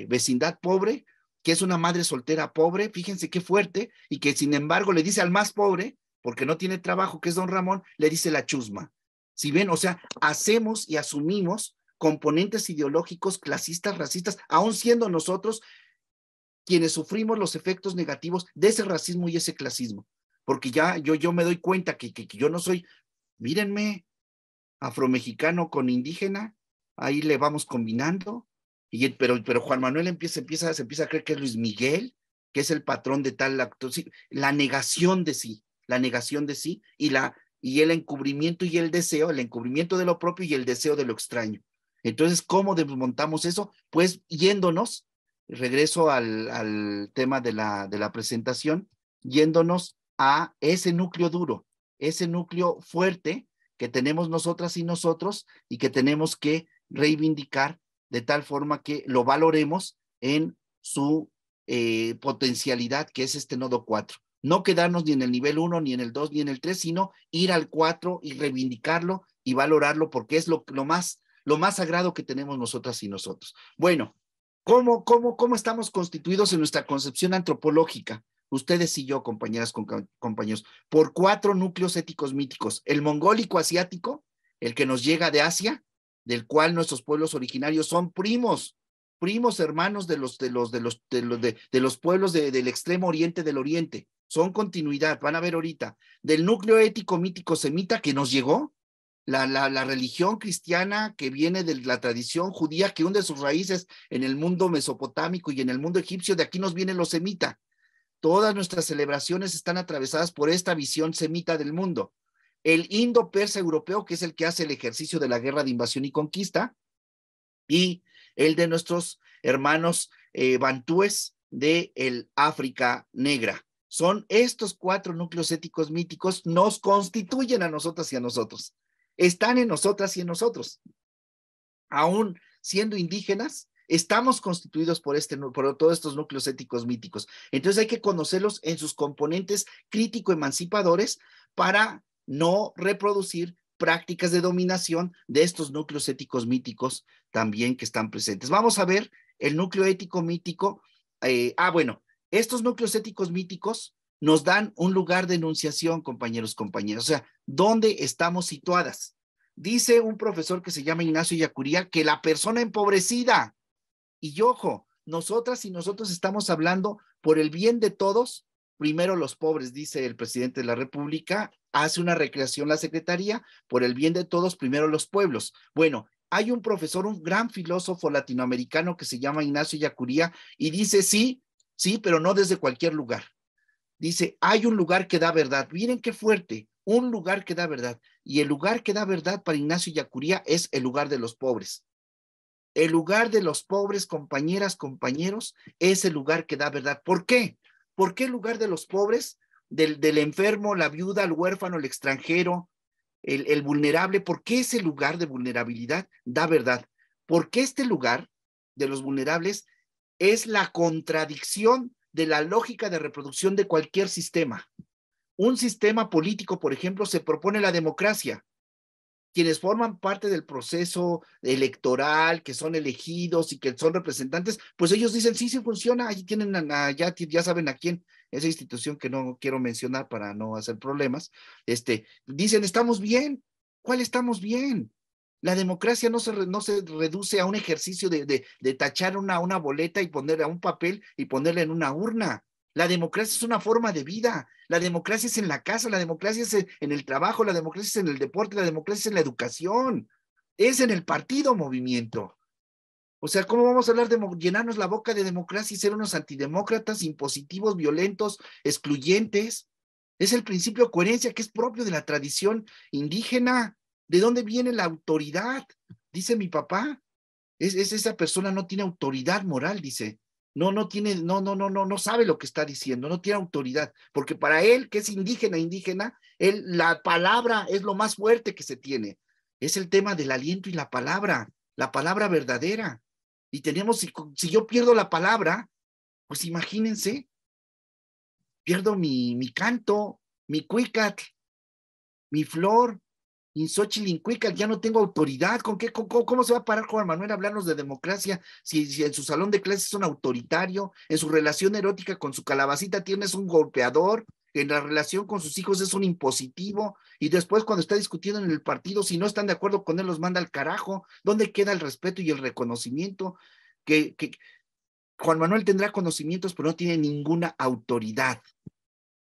vecindad pobre, que es una madre soltera pobre, fíjense qué fuerte, y que sin embargo le dice al más pobre, porque no tiene trabajo, que es don Ramón, le dice la chusma. Si ven, o sea, hacemos y asumimos componentes ideológicos, clasistas, racistas, aun siendo nosotros quienes sufrimos los efectos negativos de ese racismo y ese clasismo. Porque ya yo me doy cuenta que yo no soy, mírenme, afromexicano con indígena, ahí le vamos combinando, pero Juan Manuel se empieza a creer que es Luis Miguel, que es el patrón de tal acto, sí, la negación de sí y el encubrimiento y el deseo, el encubrimiento de lo propio y el deseo de lo extraño. Entonces, ¿cómo desmontamos eso? Pues yéndonos, regreso al tema de la presentación, yéndonos a ese núcleo duro, ese núcleo fuerte que tenemos nosotras y nosotros y que tenemos que reivindicar de tal forma que lo valoremos en su potencialidad, que es este nodo 4. No quedarnos ni en el nivel 1, ni en el 2, ni en el 3, sino ir al 4 y reivindicarlo y valorarlo porque es lo más sagrado que tenemos nosotras y nosotros. Bueno, ¿cómo estamos constituidos en nuestra concepción antropológica? Ustedes y yo, compañeras, compañeros, por 4 núcleos éticos míticos. El mongólico asiático, el que nos llega de Asia, del cual nuestros pueblos originarios son primos hermanos de los pueblos del extremo oriente del oriente. Son continuidad, van a ver ahorita. Del núcleo ético mítico semita que nos llegó, la religión cristiana que viene de la tradición judía, que hunde sus raíces en el mundo mesopotámico y en el mundo egipcio, de aquí nos viene lo semita. Todas nuestras celebraciones están atravesadas por esta visión semita del mundo. El indo-persa europeo, que es el que hace el ejercicio de la guerra de invasión y conquista, y el de nuestros hermanos bantúes de el África negra. Son estos 4 núcleos éticos míticos, nos constituyen a nosotras y a nosotros. Están en nosotras y en nosotros. Aún siendo indígenas, estamos constituidos por todos estos núcleos éticos míticos. Entonces hay que conocerlos en sus componentes crítico-emancipadores para no reproducir prácticas de dominación de estos núcleos éticos míticos también que están presentes. Vamos a ver el núcleo ético mítico. Bueno, estos núcleos éticos míticos nos dan un lugar de enunciación, compañeros, compañeras. O sea, ¿dónde estamos situadas? Dice un profesor que se llama Ignacio Ellacuría que la persona empobrecida, y ojo, nosotras y nosotros estamos hablando por el bien de todos, primero los pobres, dice el presidente de la República, hace una recreación la Secretaría, por el bien de todos, primero los pueblos. Bueno, hay un profesor, un gran filósofo latinoamericano que se llama Ignacio Ellacuría y dice sí, pero no desde cualquier lugar. Dice, hay un lugar que da verdad. Miren qué fuerte, un lugar que da verdad. Y el lugar que da verdad para Ignacio Ellacuría es el lugar de los pobres. El lugar de los pobres, compañeras, compañeros, es el lugar que da verdad. ¿Por qué? ¿Por qué el lugar de los pobres? Del enfermo, la viuda, el huérfano, el extranjero, el vulnerable. ¿Por qué ese lugar de vulnerabilidad da verdad? Porque este lugar de los vulnerables es la contradicción de la lógica de reproducción de cualquier sistema. Un sistema político, por ejemplo, se propone la democracia. Quienes forman parte del proceso electoral, que son elegidos y que son representantes, pues ellos dicen, sí funciona, ahí tienen, ya saben a quién, esa institución que no quiero mencionar para no hacer problemas, dicen, estamos bien. ¿Cuál estamos bien? La democracia no se reduce a un ejercicio de tachar una boleta y ponerle a un papel y ponerla en una urna. La democracia es una forma de vida. La democracia es en la casa, la democracia es en el trabajo, la democracia es en el deporte, la democracia es en la educación, es en el partido movimiento. O sea, ¿cómo vamos a hablar de llenarnos la boca de democracia y ser unos antidemócratas, impositivos, violentos, excluyentes? Es el principio de coherencia que es propio de la tradición indígena. ¿De dónde viene la autoridad? Dice mi papá. Esa persona no tiene autoridad moral, dice. No sabe lo que está diciendo, no tiene autoridad, porque para él, que es indígena, la palabra es lo más fuerte que se tiene. Es el tema del aliento y la palabra verdadera. Y tenemos, si yo pierdo la palabra, pues imagínense, pierdo mi canto, mi cuicat, mi flor, ya no tengo autoridad. ¿Cómo se va a parar Juan Manuel a hablarnos de democracia si en su salón de clases es un autoritario, en su relación erótica con su calabacita tienes un golpeador, en la relación con sus hijos es un impositivo, y después cuando está discutiendo en el partido, si no están de acuerdo con él, los manda al carajo. ¿Dónde queda el respeto y el reconocimiento? Que Juan Manuel tendrá conocimientos, pero no tiene ninguna autoridad.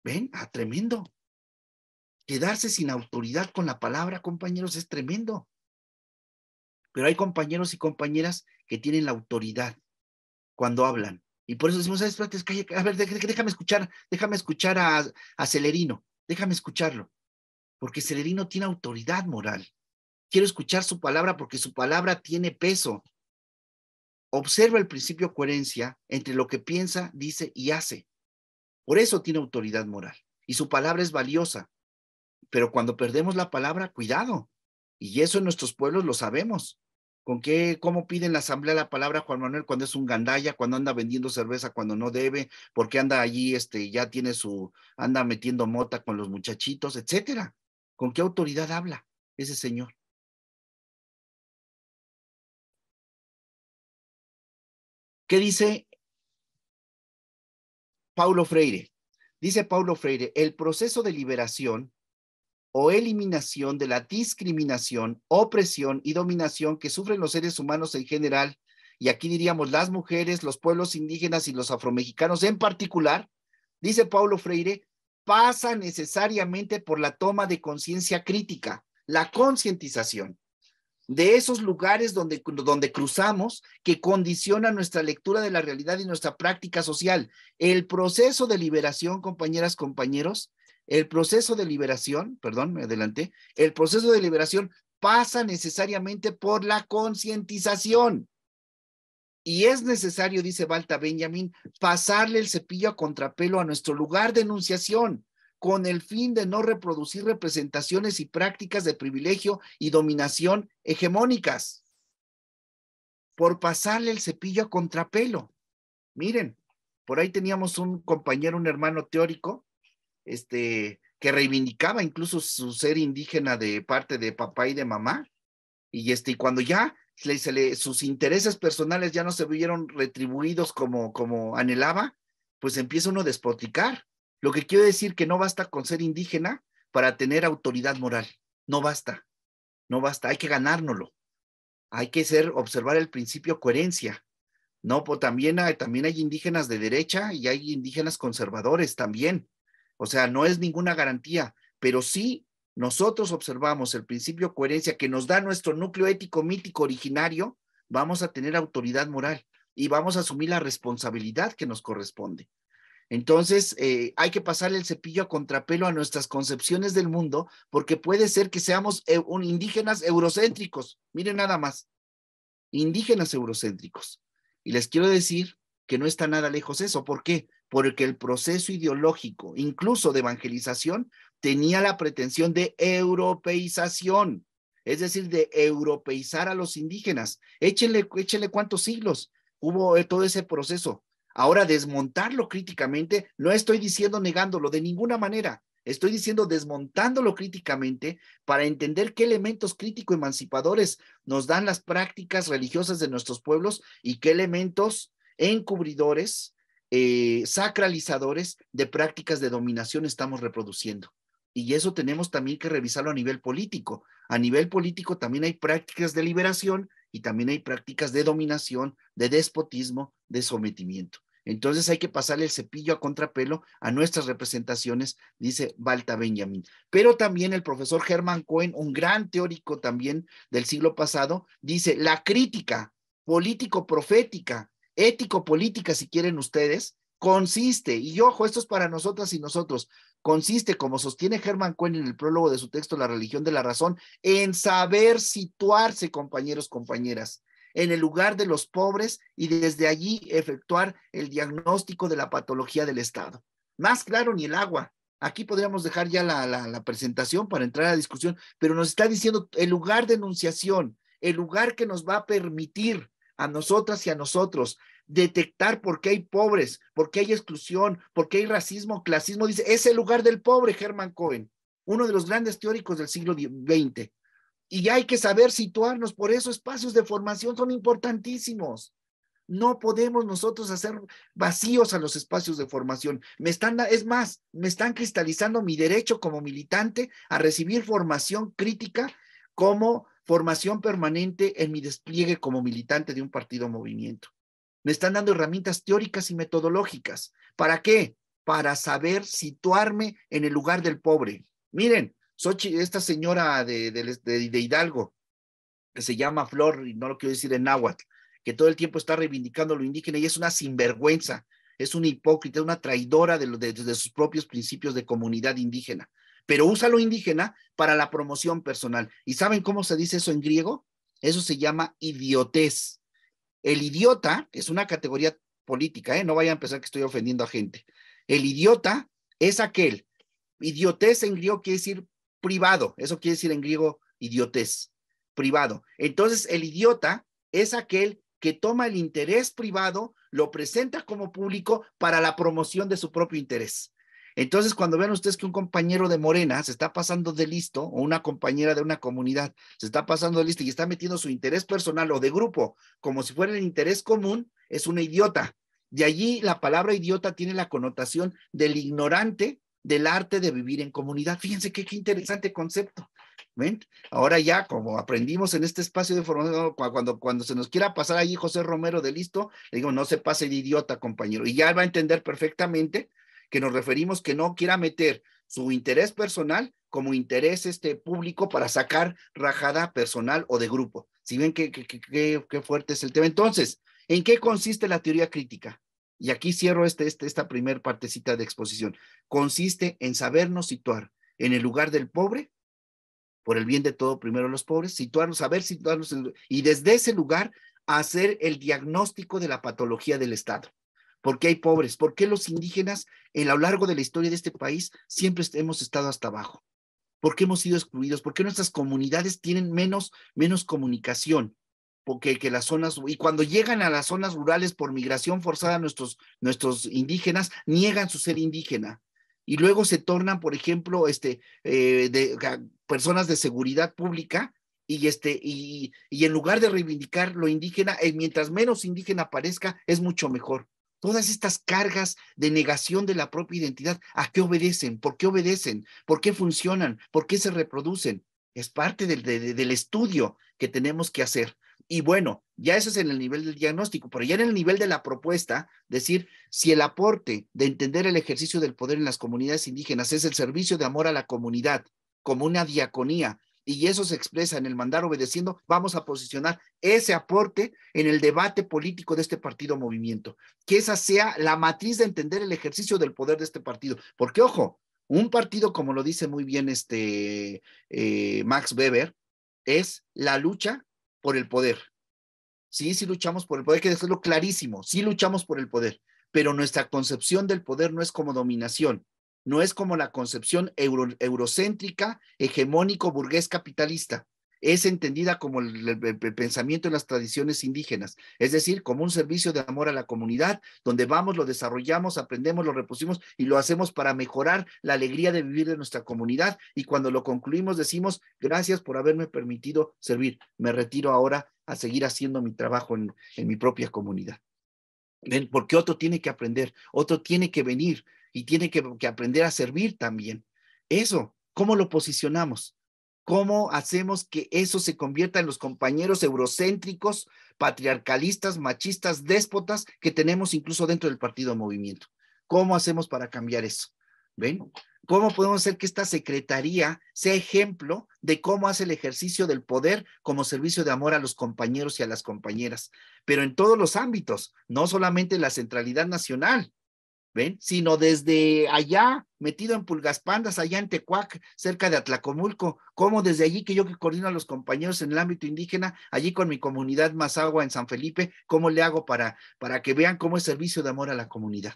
¿Ven? Tremendo. Quedarse sin autoridad con la palabra, compañeros, es tremendo. Pero hay compañeros y compañeras que tienen la autoridad cuando hablan. Y por eso decimos, ¿sabes? A ver, déjame escuchar a Celerino, déjame escucharlo, porque Celerino tiene autoridad moral. Quiero escuchar su palabra porque su palabra tiene peso. Observa el principio coherencia entre lo que piensa, dice y hace. Por eso tiene autoridad moral. Y su palabra es valiosa. Pero cuando perdemos la palabra, cuidado. Y eso en nuestros pueblos lo sabemos. ¿Cómo piden la asamblea la palabra Juan Manuel cuando es un gandalla, cuando anda vendiendo cerveza cuando no debe, porque anda allí, ya tiene anda metiendo mota con los muchachitos, etcétera? ¿Con qué autoridad habla ese señor? ¿Qué dice Paulo Freire? Dice Paulo Freire, el proceso de liberación o eliminación de la discriminación, opresión y dominación que sufren los seres humanos en general, y aquí diríamos las mujeres, los pueblos indígenas y los afromexicanos en particular, dice Paulo Freire, pasa necesariamente por la toma de conciencia crítica, la concientización de esos lugares donde cruzamos que condicionan nuestra lectura de la realidad y nuestra práctica social. El proceso de liberación, compañeras, compañeros, el proceso de liberación, perdón, me adelanté, el proceso de liberación pasa necesariamente por la concientización. Y es necesario, dice Walter Benjamin, pasarle el cepillo a contrapelo a nuestro lugar de enunciación, con el fin de no reproducir representaciones y prácticas de privilegio y dominación hegemónicas. Por pasarle el cepillo a contrapelo. Miren, por ahí teníamos un compañero, un hermano teórico, que reivindicaba incluso su ser indígena de parte de papá y de mamá, y cuando ya sus intereses personales ya no se vieron retribuidos como anhelaba, pues empieza uno a despotricar. Lo que quiero decir que no basta con ser indígena para tener autoridad moral, no basta, hay que ganárnoslo, hay que observar el principio coherencia. No, pues también hay indígenas de derecha y hay indígenas conservadores también. O sea, no es ninguna garantía, pero sí nosotros observamos el principio coherencia que nos da nuestro núcleo ético mítico originario, vamos a tener autoridad moral y vamos a asumir la responsabilidad que nos corresponde. Entonces, hay que pasarle el cepillo a contrapelo a nuestras concepciones del mundo, porque puede ser que seamos indígenas eurocéntricos. Miren nada más, indígenas eurocéntricos. Y les quiero decir que no está nada lejos eso. ¿Por qué? Porque el proceso ideológico, incluso de evangelización, tenía la pretensión de europeización, es decir, de europeizar a los indígenas. Échenle cuántos siglos hubo todo ese proceso. Ahora, desmontarlo críticamente, no estoy diciendo negándolo de ninguna manera, estoy diciendo desmontándolo críticamente para entender qué elementos crítico-emancipadores nos dan las prácticas religiosas de nuestros pueblos y qué elementos encubridores, sacralizadores de prácticas de dominación estamos reproduciendo. Y eso tenemos también que revisarlo a nivel político. A nivel político también hay prácticas de liberación y también hay prácticas de dominación, de despotismo, de sometimiento. Entonces hay que pasarle el cepillo a contrapelo a nuestras representaciones, dice Walter Benjamin. Pero también el profesor Hermann Cohen, un gran teórico también del siglo pasado, dice la crítica político-profética, ético-política, si quieren ustedes, consiste, y ojo, esto es para nosotras y nosotros, consiste, como sostiene Hermann Cohen en el prólogo de su texto La religión de la razón, en saber situarse, compañeros, compañeras, en el lugar de los pobres y desde allí efectuar el diagnóstico de la patología del Estado. Más claro ni el agua. Aquí podríamos dejar ya la presentación para entrar a la discusión, pero nos está diciendo el lugar de enunciación, el lugar que nos va a permitir a nosotras y a nosotros detectar por qué hay pobres, por qué hay exclusión, por qué hay racismo, clasismo. Dice, es el lugar del pobre, Hermann Cohen, uno de los grandes teóricos del siglo XX. Y hay que saber situarnos, por eso espacios de formación son importantísimos. No podemos nosotros hacer vacíos a los espacios de formación. Es más, me están cristalizando mi derecho como militante a recibir formación crítica como formación permanente en mi despliegue como militante de un partido o movimiento. Me están dando herramientas teóricas y metodológicas. ¿Para qué? Para saber situarme en el lugar del pobre. Miren, esta señora de Hidalgo, que se llama Flor, y no lo quiero decir en náhuatl, que todo el tiempo está reivindicando lo indígena y es una sinvergüenza, es una hipócrita, una traidora de sus propios principios de comunidad indígena, pero usa lo indígena para la promoción personal. ¿Y saben cómo se dice eso en griego? Eso se llama idiotez. El idiota es una categoría política, no vayan a pensar que estoy ofendiendo a gente. El idiota es aquel, idiotez en griego quiere decir privado, eso quiere decir en griego idiotez, privado. Entonces el idiota es aquel que toma el interés privado, lo presenta como público para la promoción de su propio interés. Entonces, cuando vean ustedes que un compañero de Morena se está pasando de listo, o una compañera de una comunidad se está pasando de listo y está metiendo su interés personal o de grupo como si fuera el interés común, es una idiota. De allí la palabra idiota tiene la connotación del ignorante del arte de vivir en comunidad. Fíjense qué interesante concepto. ¿Ven? Ahora ya, como aprendimos en este espacio de formación, cuando se nos quiera pasar allí José Romero de listo, le digo, no se pase de idiota, compañero. Y ya va a entender perfectamente que nos referimos que no quiera meter su interés personal como interés público para sacar rajada personal o de grupo. ¿Sí ven qué fuerte es el tema? Entonces, ¿en qué consiste la teoría crítica? Y aquí cierro esta primer partecita de exposición. Consiste en sabernos situar en el lugar del pobre, por el bien de todo, primero los pobres, saber situarnos y desde ese lugar hacer el diagnóstico de la patología del Estado. ¿Por qué hay pobres? ¿Por qué los indígenas a lo largo de la historia de este país siempre hemos estado hasta abajo? ¿Por qué hemos sido excluidos? ¿Por qué nuestras comunidades tienen menos comunicación? Porque que las zonas, y cuando llegan a las zonas rurales por migración forzada, nuestros indígenas niegan su ser indígena. Y luego se tornan, por ejemplo, personas de seguridad pública, y en lugar de reivindicar lo indígena, mientras menos indígena aparezca, es mucho mejor. Todas estas cargas de negación de la propia identidad, ¿a qué obedecen? ¿Por qué obedecen? ¿Por qué funcionan? ¿Por qué se reproducen? Es parte del estudio que tenemos que hacer. Y bueno, ya eso es en el nivel del diagnóstico, pero ya en el nivel de la propuesta, decir, si el aporte de entender el ejercicio del poder en las comunidades indígenas es el servicio de amor a la comunidad, como una diaconía, y eso se expresa en el mandar obedeciendo, vamos a posicionar ese aporte en el debate político de este partido movimiento, que esa sea la matriz de entender el ejercicio del poder de este partido, porque ojo, un partido, como lo dice muy bien Max Weber, es la lucha por el poder. Sí luchamos por el poder, hay que dejarlo clarísimo, sí luchamos por el poder, pero nuestra concepción del poder no es como dominación, no es como la concepción eurocéntrica, hegemónico, burgués capitalista. Es entendida como el pensamiento en las tradiciones indígenas, es decir, como un servicio de amor a la comunidad, donde vamos, lo desarrollamos, aprendemos, lo repusimos y lo hacemos para mejorar la alegría de vivir de nuestra comunidad. Y cuando lo concluimos decimos, gracias por haberme permitido servir, me retiro ahora a seguir haciendo mi trabajo en mi propia comunidad. ¿Ven? Porque otro tiene que aprender, otro tiene que venir y tiene que aprender a servir también. Eso, ¿cómo lo posicionamos? ¿Cómo hacemos que eso se convierta en los compañeros eurocéntricos, patriarcalistas, machistas, déspotas que tenemos incluso dentro del partido Movimiento? ¿Cómo hacemos para cambiar eso? ¿Ven? ¿Cómo podemos hacer que esta secretaría sea ejemplo de cómo hace el ejercicio del poder como servicio de amor a los compañeros y a las compañeras? Pero en todos los ámbitos, no solamente en la centralidad nacional, ¿ven? Sino desde allá, metido en Pulgas Pandas, allá en Tecuac, cerca de Atlacomulco, como desde allí que yo que coordino a los compañeros en el ámbito indígena, allí con mi comunidad Mazahua en San Felipe, ¿cómo le hago para que vean cómo es servicio de amor a la comunidad?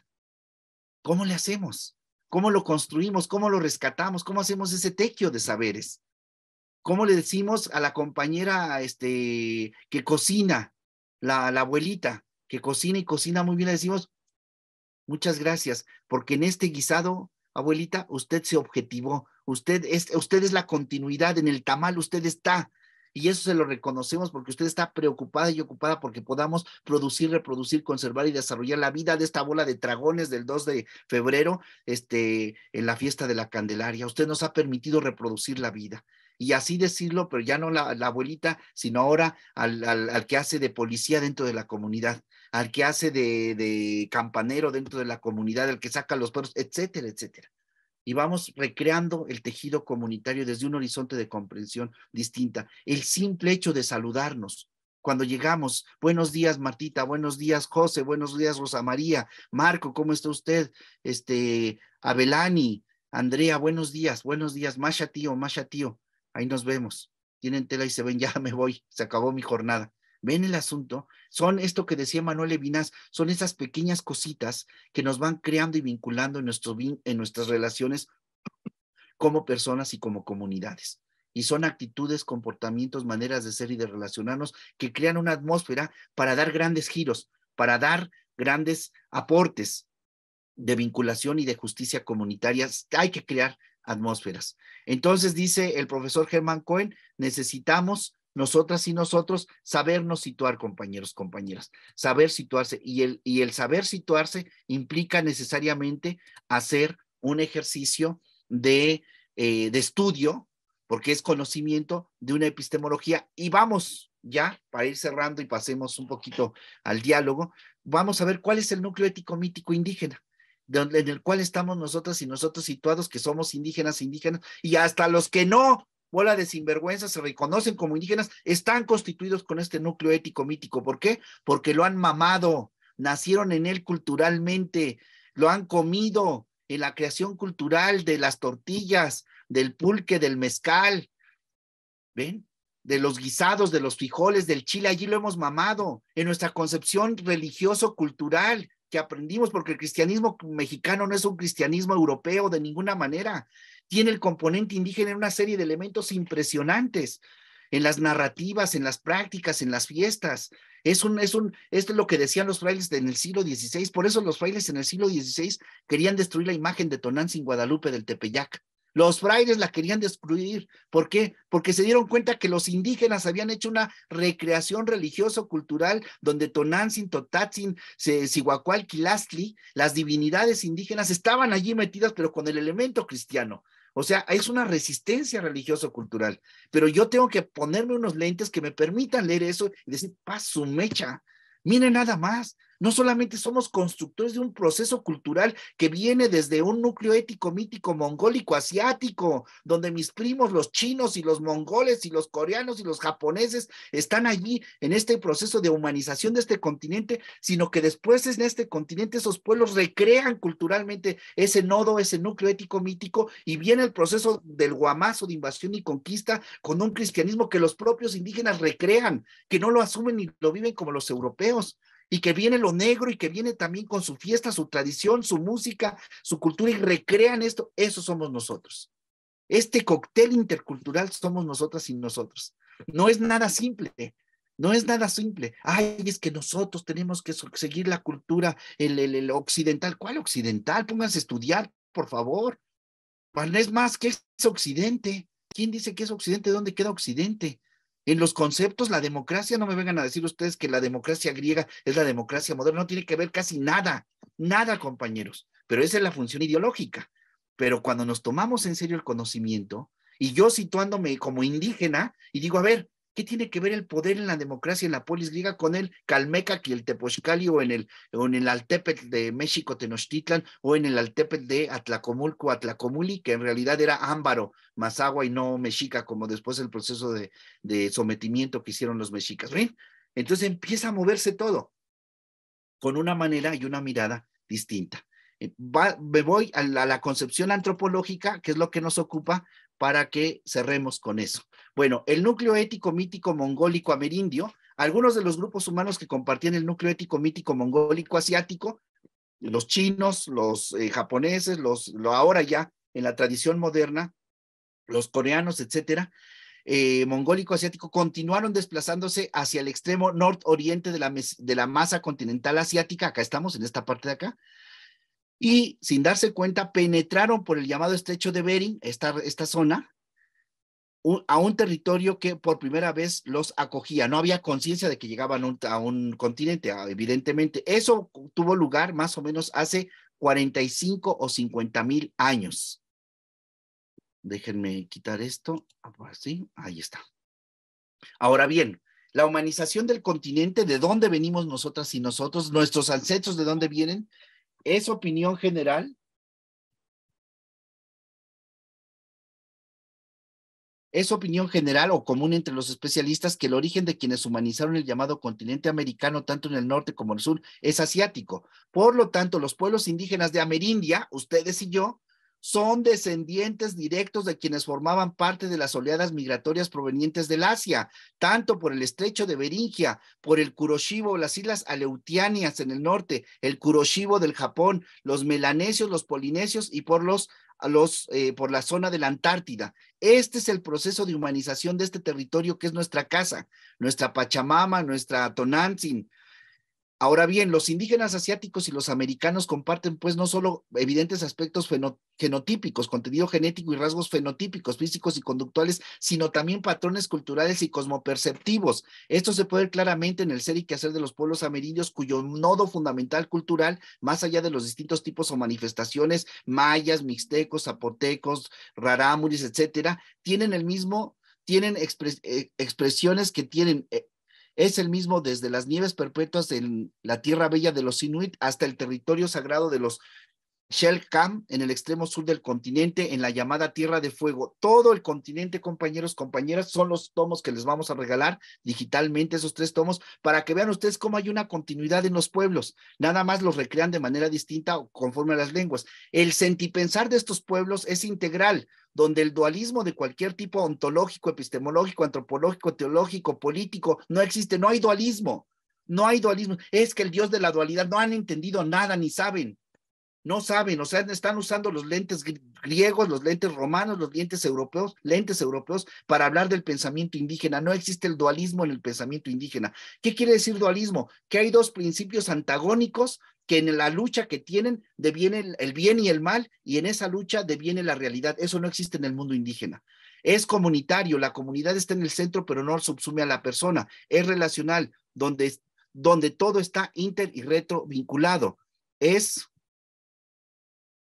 ¿Cómo le hacemos? ¿Cómo lo construimos? ¿Cómo lo rescatamos? ¿Cómo hacemos ese tequio de saberes? ¿Cómo le decimos a la compañera que cocina, la abuelita, que cocina y cocina muy bien, le decimos, muchas gracias, porque en este guisado, abuelita, usted se objetivó, usted es la continuidad, en el tamal usted está, Y eso se lo reconocemos porque usted está preocupada y ocupada porque podamos producir, reproducir, conservar y desarrollar la vida de esta bola de dragones del 2 de febrero en la fiesta de la Candelaria. Usted nos ha permitido reproducir la vida. Y así decirlo, pero ya no la abuelita, sino ahora al que hace de policía dentro de la comunidad, al que hace de campanero dentro de la comunidad, al que saca los perros, etcétera, etcétera. Y vamos recreando el tejido comunitario desde un horizonte de comprensión distinta. El simple hecho de saludarnos. Cuando llegamos, buenos días Martita, buenos días José, buenos días Rosa María, Marco, ¿cómo está usted? Abelani, Andrea, buenos días, Masha tío, ahí nos vemos. Tienen tela y se ven, ya me voy, se acabó mi jornada. ¿Ven el asunto? Son esto que decía Manuel Levinas, son esas pequeñas cositas que nos van creando y vinculando en nuestras relaciones como personas y como comunidades. Y son actitudes, comportamientos, maneras de ser y de relacionarnos que crean una atmósfera para dar grandes giros, para dar grandes aportes de vinculación y de justicia comunitarias. Hay que crear atmósferas. Entonces dice el profesor Germán Cohen, necesitamos nosotras y nosotros sabernos situar, compañeros, compañeras, saber situarse, y el saber situarse implica necesariamente hacer un ejercicio de estudio, porque es conocimiento de una epistemología. Y vamos ya, para ir cerrando y pasemos un poquito al diálogo, vamos a ver cuál es el núcleo ético mítico indígena, en el cual estamos nosotras y nosotros situados, que somos indígenas, y hasta los que no, bola de sinvergüenzas, se reconocen como indígenas, están constituidos con este núcleo ético mítico. ¿Por qué? Porque lo han mamado, nacieron en él culturalmente, lo han comido en la creación cultural de las tortillas, del pulque, del mezcal, ¿ven? De los guisados, de los frijoles, del chile, allí lo hemos mamado, en nuestra concepción religioso-cultural que aprendimos, porque el cristianismo mexicano no es un cristianismo europeo de ninguna manera, tiene el componente indígena en una serie de elementos impresionantes, en las narrativas, en las prácticas, en las fiestas. Esto es lo que decían los frailes en el siglo XVI, por eso los frailes en el siglo XVI querían destruir la imagen de Tonantzin Guadalupe del Tepeyac. Los frailes la querían destruir. ¿Por qué? Porque se dieron cuenta que los indígenas habían hecho una recreación religioso-cultural donde Tonantzin, Totatzin, Cihuacualquilastli, las divinidades indígenas estaban allí metidas, pero con el elemento cristiano. O sea, es una resistencia religioso-cultural. Pero yo tengo que ponerme unos lentes que me permitan leer eso y decir, paz su mecha. Miren nada más. No solamente somos constructores de un proceso cultural que viene desde un núcleo ético mítico mongólico asiático, donde mis primos, los chinos y los mongoles y los coreanos y los japoneses están allí en este proceso de humanización de este continente, sino que después en este continente esos pueblos recrean culturalmente ese nodo, ese núcleo ético mítico, y viene el proceso del guamazo de invasión y conquista con un cristianismo que los propios indígenas recrean, que no lo asumen ni lo viven como los europeos. Y que viene lo negro y que viene también con su fiesta, su tradición, su música, su cultura, y recrean esto. Eso somos nosotros. Este cóctel intercultural somos nosotras y nosotros. No es nada simple. No es nada simple. Ay, es que nosotros tenemos que seguir la cultura, el occidental. ¿Cuál occidental? Pónganse a estudiar, por favor. No es más que es Occidente. ¿Quién dice que es Occidente? ¿Dónde queda Occidente? En los conceptos, la democracia, no me vengan a decir ustedes que la democracia griega es la democracia moderna, no tiene que ver casi nada, nada, compañeros, pero esa es la función ideológica. Pero cuando nos tomamos en serio el conocimiento, y yo situándome como indígena, y digo, a ver, ¿qué tiene que ver el poder en la democracia en la polis griega con el Calmecac y el Tepochcali, o en el Altepetl de México, Tenochtitlan, o en el Altepetl de Atlacomulco, Atlacomuli, que en realidad era Ámbaro, Mazahua y no Mexica, como después el proceso de sometimiento que hicieron los mexicas? ¿Ven? Entonces empieza a moverse todo con una manera y una mirada distinta. Me voy a la concepción antropológica, que es lo que nos ocupa, para que cerremos con eso. Bueno, el núcleo ético mítico mongólico amerindio, algunos de los grupos humanos que compartían el núcleo ético mítico mongólico asiático, los chinos, los japoneses, ahora ya en la tradición moderna, los coreanos, etcétera, mongólico asiático, continuaron desplazándose hacia el extremo nororiente de la masa continental asiática. Acá estamos, en esta parte de acá, y sin darse cuenta penetraron por el llamado estrecho de Bering, esta zona, a un territorio que por primera vez los acogía. No había conciencia de que llegaban a un continente, evidentemente. Eso tuvo lugar más o menos hace 45 o 50,000 años. Déjenme quitar esto, así, ahí está. Ahora bien, la humanización del continente, ¿de dónde venimos nosotras y nosotros? Nuestros ancestros, ¿de dónde vienen? Es opinión general. Es opinión general o común entre los especialistas que el origen de quienes humanizaron el llamado continente americano, tanto en el norte como en el sur, es asiático. Por lo tanto, los pueblos indígenas de Amerindia, ustedes y yo, son descendientes directos de quienes formaban parte de las oleadas migratorias provenientes del Asia, tanto por el estrecho de Beringia, por el Kuroshibo, las islas Aleutianias en el norte, el Kuroshibo del Japón, los melanesios, los polinesios y por la zona de la Antártida. Este es el proceso de humanización de este territorio que es nuestra casa, nuestra Pachamama, nuestra Tonantzin. Ahora bien, los indígenas asiáticos y los americanos comparten pues no solo evidentes aspectos genotípicos, contenido genético y rasgos fenotípicos, físicos y conductuales, sino también patrones culturales y cosmoperceptivos. Esto se puede ver claramente en el ser y quehacer de los pueblos amerindios, cuyo nodo fundamental cultural, más allá de los distintos tipos o manifestaciones, mayas, mixtecos, zapotecos, rarámuris, etcétera, tienen expresiones que tienen... Es el mismo desde las nieves perpetuas en la tierra bella de los Inuit hasta el territorio sagrado de los Shelkam en el extremo sur del continente, en la llamada Tierra de Fuego. Todo el continente, compañeros, compañeras, son los tomos que les vamos a regalar digitalmente, esos 3 tomos, para que vean ustedes cómo hay una continuidad en los pueblos. Nada más los recrean de manera distinta conforme a las lenguas. El sentipensar de estos pueblos es integral, donde el dualismo de cualquier tipo ontológico, epistemológico, antropológico, teológico, político, no existe, no hay dualismo. No hay dualismo. Es que el Dios de la dualidad no han entendido nada ni saben. No saben, o sea, están usando los lentes griegos, los lentes romanos, los lentes europeos para hablar del pensamiento indígena. No existe el dualismo en el pensamiento indígena. ¿Qué quiere decir dualismo? Que hay 2 principios antagónicos que en la lucha que tienen deviene el bien y el mal, y en esa lucha deviene la realidad. Eso no existe en el mundo indígena. Es comunitario, la comunidad está en el centro, pero no subsume a la persona. Es relacional, donde todo está inter y retro vinculado.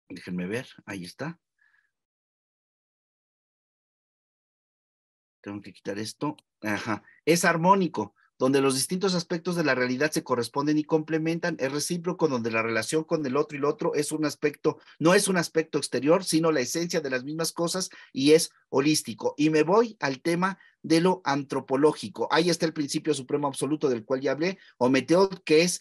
Déjenme ver, ahí está. Tengo que quitar esto. Ajá. Es armónico, donde los distintos aspectos de la realidad se corresponden y complementan. Es recíproco, donde la relación con el otro y el otro es un aspecto, no es un aspecto exterior, sino la esencia de las mismas cosas, y es holístico. Y me voy al tema de lo antropológico. Ahí está el principio supremo absoluto del cual ya hablé, Ometeotl, que es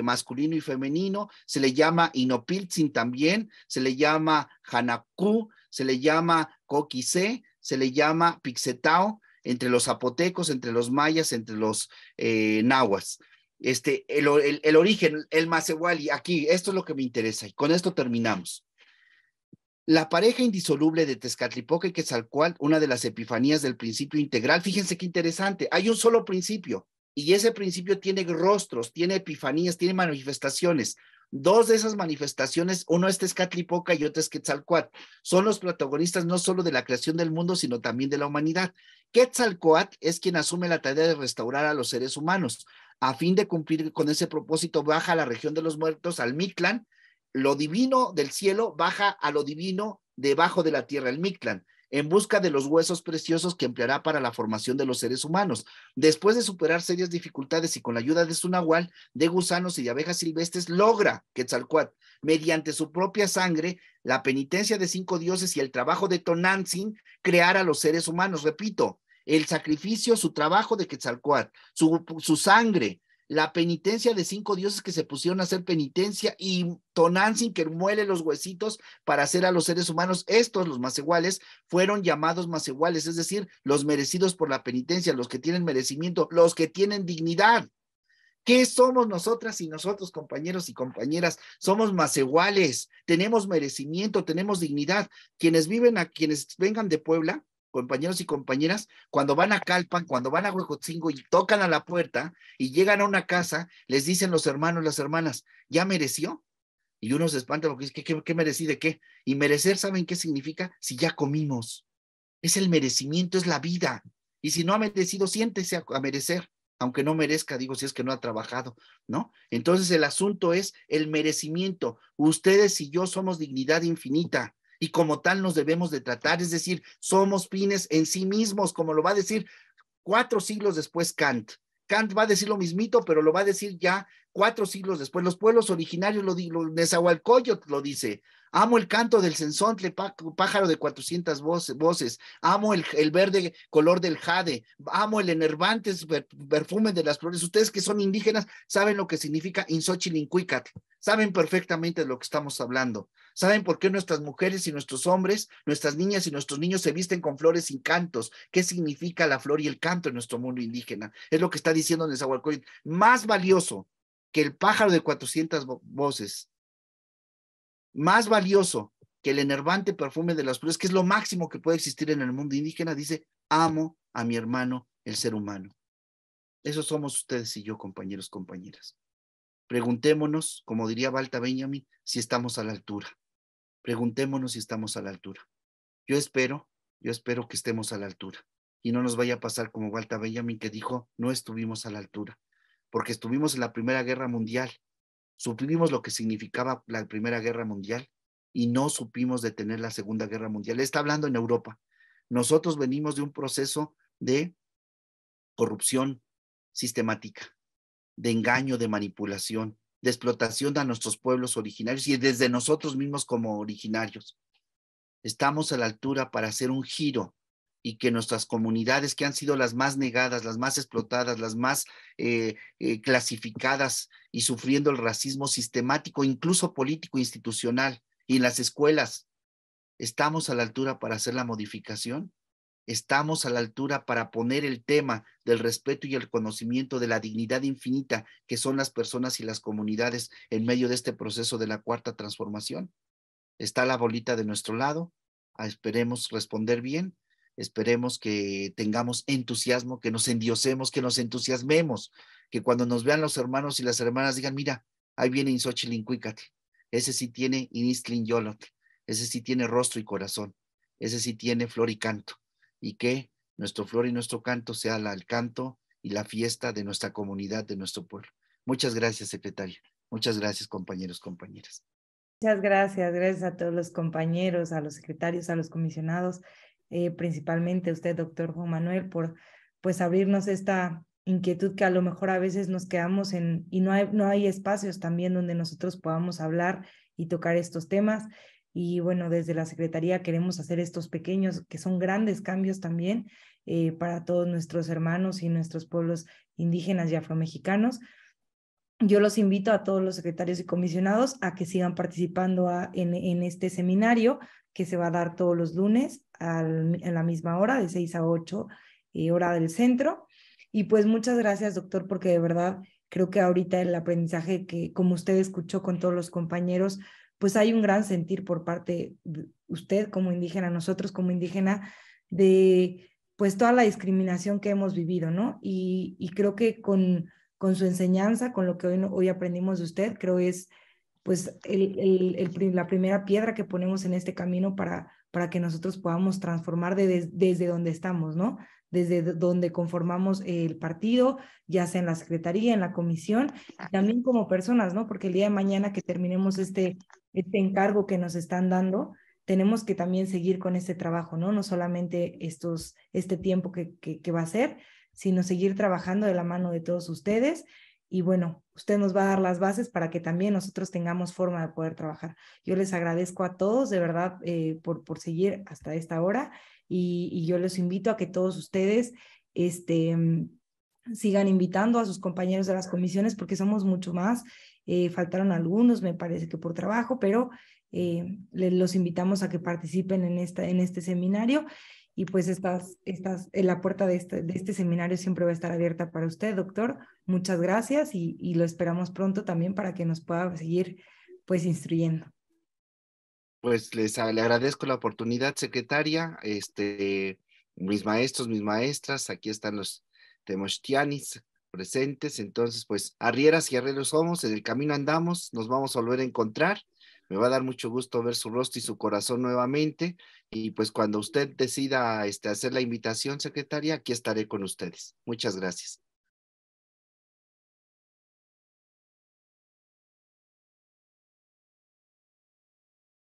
masculino y femenino. Se le llama Inopiltzin también, se le llama Hanakú, se le llama Coquise, se le llama Pixetao, entre los zapotecos, entre los mayas, entre los nahuas. El origen, el Masehuali, aquí, esto es lo que me interesa, y con esto terminamos. La pareja indisoluble de Tezcatlipoca y Quetzalcóatl, una de las epifanías del principio integral. Fíjense qué interesante, hay un solo principio, y ese principio tiene rostros, tiene epifanías, tiene manifestaciones. 2 de esas manifestaciones, uno es Tezcatlipoca y otro es Quetzalcóatl. Son los protagonistas no solo de la creación del mundo, sino también de la humanidad. Quetzalcóatl es quien asume la tarea de restaurar a los seres humanos. A fin de cumplir con ese propósito, baja a la región de los muertos, al Mictlán. Lo divino del cielo baja a lo divino debajo de la tierra, el Mictlán, en busca de los huesos preciosos que empleará para la formación de los seres humanos. Después de superar serias dificultades y con la ayuda de su nahual, de gusanos y de abejas silvestres, logra Quetzalcóatl, mediante su propia sangre, la penitencia de 5 dioses y el trabajo de Tonantzin, crear a los seres humanos. Repito, el sacrificio, su trabajo de Quetzalcóatl, su sangre, la penitencia de 5 dioses que se pusieron a hacer penitencia, y Tonantzin que muele los huesitos para hacer a los seres humanos. Estos, los masehuales, fueron llamados masehuales, es decir, los merecidos por la penitencia, los que tienen merecimiento, los que tienen dignidad. ¿Qué somos nosotras y nosotros, compañeros y compañeras? Somos masehuales, tenemos merecimiento, tenemos dignidad. Quienes vengan de Puebla, compañeros y compañeras, cuando van a Calpan, cuando van a Huejotzingo y tocan a la puerta y llegan a una casa, les dicen los hermanos, las hermanas, ¿ya mereció? Y uno se espanta porque dice, ¿qué merecí de qué? Y merecer, ¿saben qué significa? Si ya comimos. Es el merecimiento, es la vida. Y si no ha merecido, siéntese a merecer, aunque no merezca, digo, si es que no ha trabajado, ¿no? Entonces el asunto es el merecimiento. Ustedes y yo somos dignidad infinita y como tal nos debemos de tratar, es decir, somos fines en sí mismos, como lo va a decir 4 siglos después Kant. Kant va a decir lo mismito, pero lo va a decir ya 4 siglos después. Los pueblos originarios Nezahualcóyotl lo dice. Amo el canto del censontle, pájaro de 400 voces. Amo el verde color del jade. Amo el enervante perfume de las flores. Ustedes que son indígenas saben lo que significa Inxochilincuicatl. Saben perfectamente de lo que estamos hablando. ¿Saben por qué nuestras mujeres y nuestros hombres, nuestras niñas y nuestros niños se visten con flores y cantos? ¿Qué significa la flor y el canto en nuestro mundo indígena? Es lo que está diciendo Nezahualcóyotl. Más valioso que el pájaro de 400 voces, más valioso que el enervante perfume de las flores, que es lo máximo que puede existir en el mundo indígena, dice, amo a mi hermano, el ser humano. Eso somos ustedes y yo, compañeros, compañeras. Preguntémonos, como diría Walter Benjamin, si estamos a la altura. Preguntémonos si estamos a la altura. Yo espero que estemos a la altura y no nos vaya a pasar como Walter Benjamin, que dijo, no estuvimos a la altura, porque estuvimos en la Primera Guerra Mundial, supimos lo que significaba la Primera Guerra Mundial y no supimos detener la Segunda Guerra Mundial. Está hablando en Europa. Nosotros venimos de un proceso de corrupción sistemática, de engaño, de manipulación, de explotación a nuestros pueblos originarios y desde nosotros mismos como originarios. Estamos a la altura para hacer un giro y que nuestras comunidades, que han sido las más negadas, las más explotadas, las más clasificadas y sufriendo el racismo sistemático, incluso político, institucional, y en las escuelas, ¿estamos a la altura para hacer la modificación? ¿Estamos a la altura para poner el tema del respeto y el conocimiento de la dignidad infinita que son las personas y las comunidades en medio de este proceso de la cuarta transformación? Está la bolita de nuestro lado. Esperemos responder bien. Esperemos que tengamos entusiasmo, que nos endiosemos, que nos entusiasmemos, que cuando nos vean los hermanos y las hermanas digan, mira, ahí viene Inxochilincuicatl. Ese sí tiene Inixtlinyolotl. Ese sí tiene rostro y corazón. Ese sí tiene flor y canto. Y que nuestro flor y nuestro canto sea el canto y la fiesta de nuestra comunidad, de nuestro pueblo. Muchas gracias, secretaria. Muchas gracias, compañeros, compañeras. Muchas gracias a todos los compañeros, a los secretarios, a los comisionados, principalmente a usted, doctor Juan Manuel, por pues abrirnos esta inquietud que a lo mejor a veces nos quedamos y no hay espacios también donde nosotros podamos hablar y tocar estos temas. Y bueno, desde la Secretaría queremos hacer estos pequeños, que son grandes cambios también para todos nuestros hermanos y nuestros pueblos indígenas y afromexicanos. Yo los invito a todos los secretarios y comisionados a que sigan participando en este seminario que se va a dar todos los lunes en la misma hora, de 6 a 8, hora del centro. Y pues muchas gracias, doctor, porque de verdad creo que ahorita el aprendizaje que, como usted escuchó con todos los compañeros, pues hay un gran sentir por parte de usted como indígena, nosotros como indígena, de pues toda la discriminación que hemos vivido, ¿no? Y creo que con su enseñanza, con lo que hoy aprendimos de usted, creo es pues la primera piedra que ponemos en este camino para que nosotros podamos transformar desde donde estamos, ¿no? Desde donde conformamos el partido, ya sea en la secretaría, en la comisión, y también como personas, ¿no? Porque el día de mañana que terminemos este encargo que nos están dando, tenemos que también seguir con este trabajo, ¿no? No solamente este tiempo que va a ser, sino seguir trabajando de la mano de todos ustedes. Y bueno, usted nos va a dar las bases para que también nosotros tengamos forma de poder trabajar. Yo les agradezco a todos, de verdad, por seguir hasta esta hora y yo les invito a que todos ustedes sigan invitando a sus compañeros de las comisiones porque somos mucho más. Faltaron algunos, me parece que por trabajo, pero los invitamos a que participen en este seminario. Y pues la puerta de este seminario siempre va a estar abierta para usted, doctor. Muchas gracias y lo esperamos pronto también para que nos pueda seguir pues instruyendo. Pues le agradezco la oportunidad, secretaria. Mis maestros, mis maestras, aquí están los temochtianis presentes. Entonces, pues arrieras y arrieros somos, en el camino andamos, nos vamos a volver a encontrar. Me va a dar mucho gusto ver su rostro y su corazón nuevamente. Y pues cuando usted decida hacer la invitación, secretaria, aquí estaré con ustedes. Muchas gracias.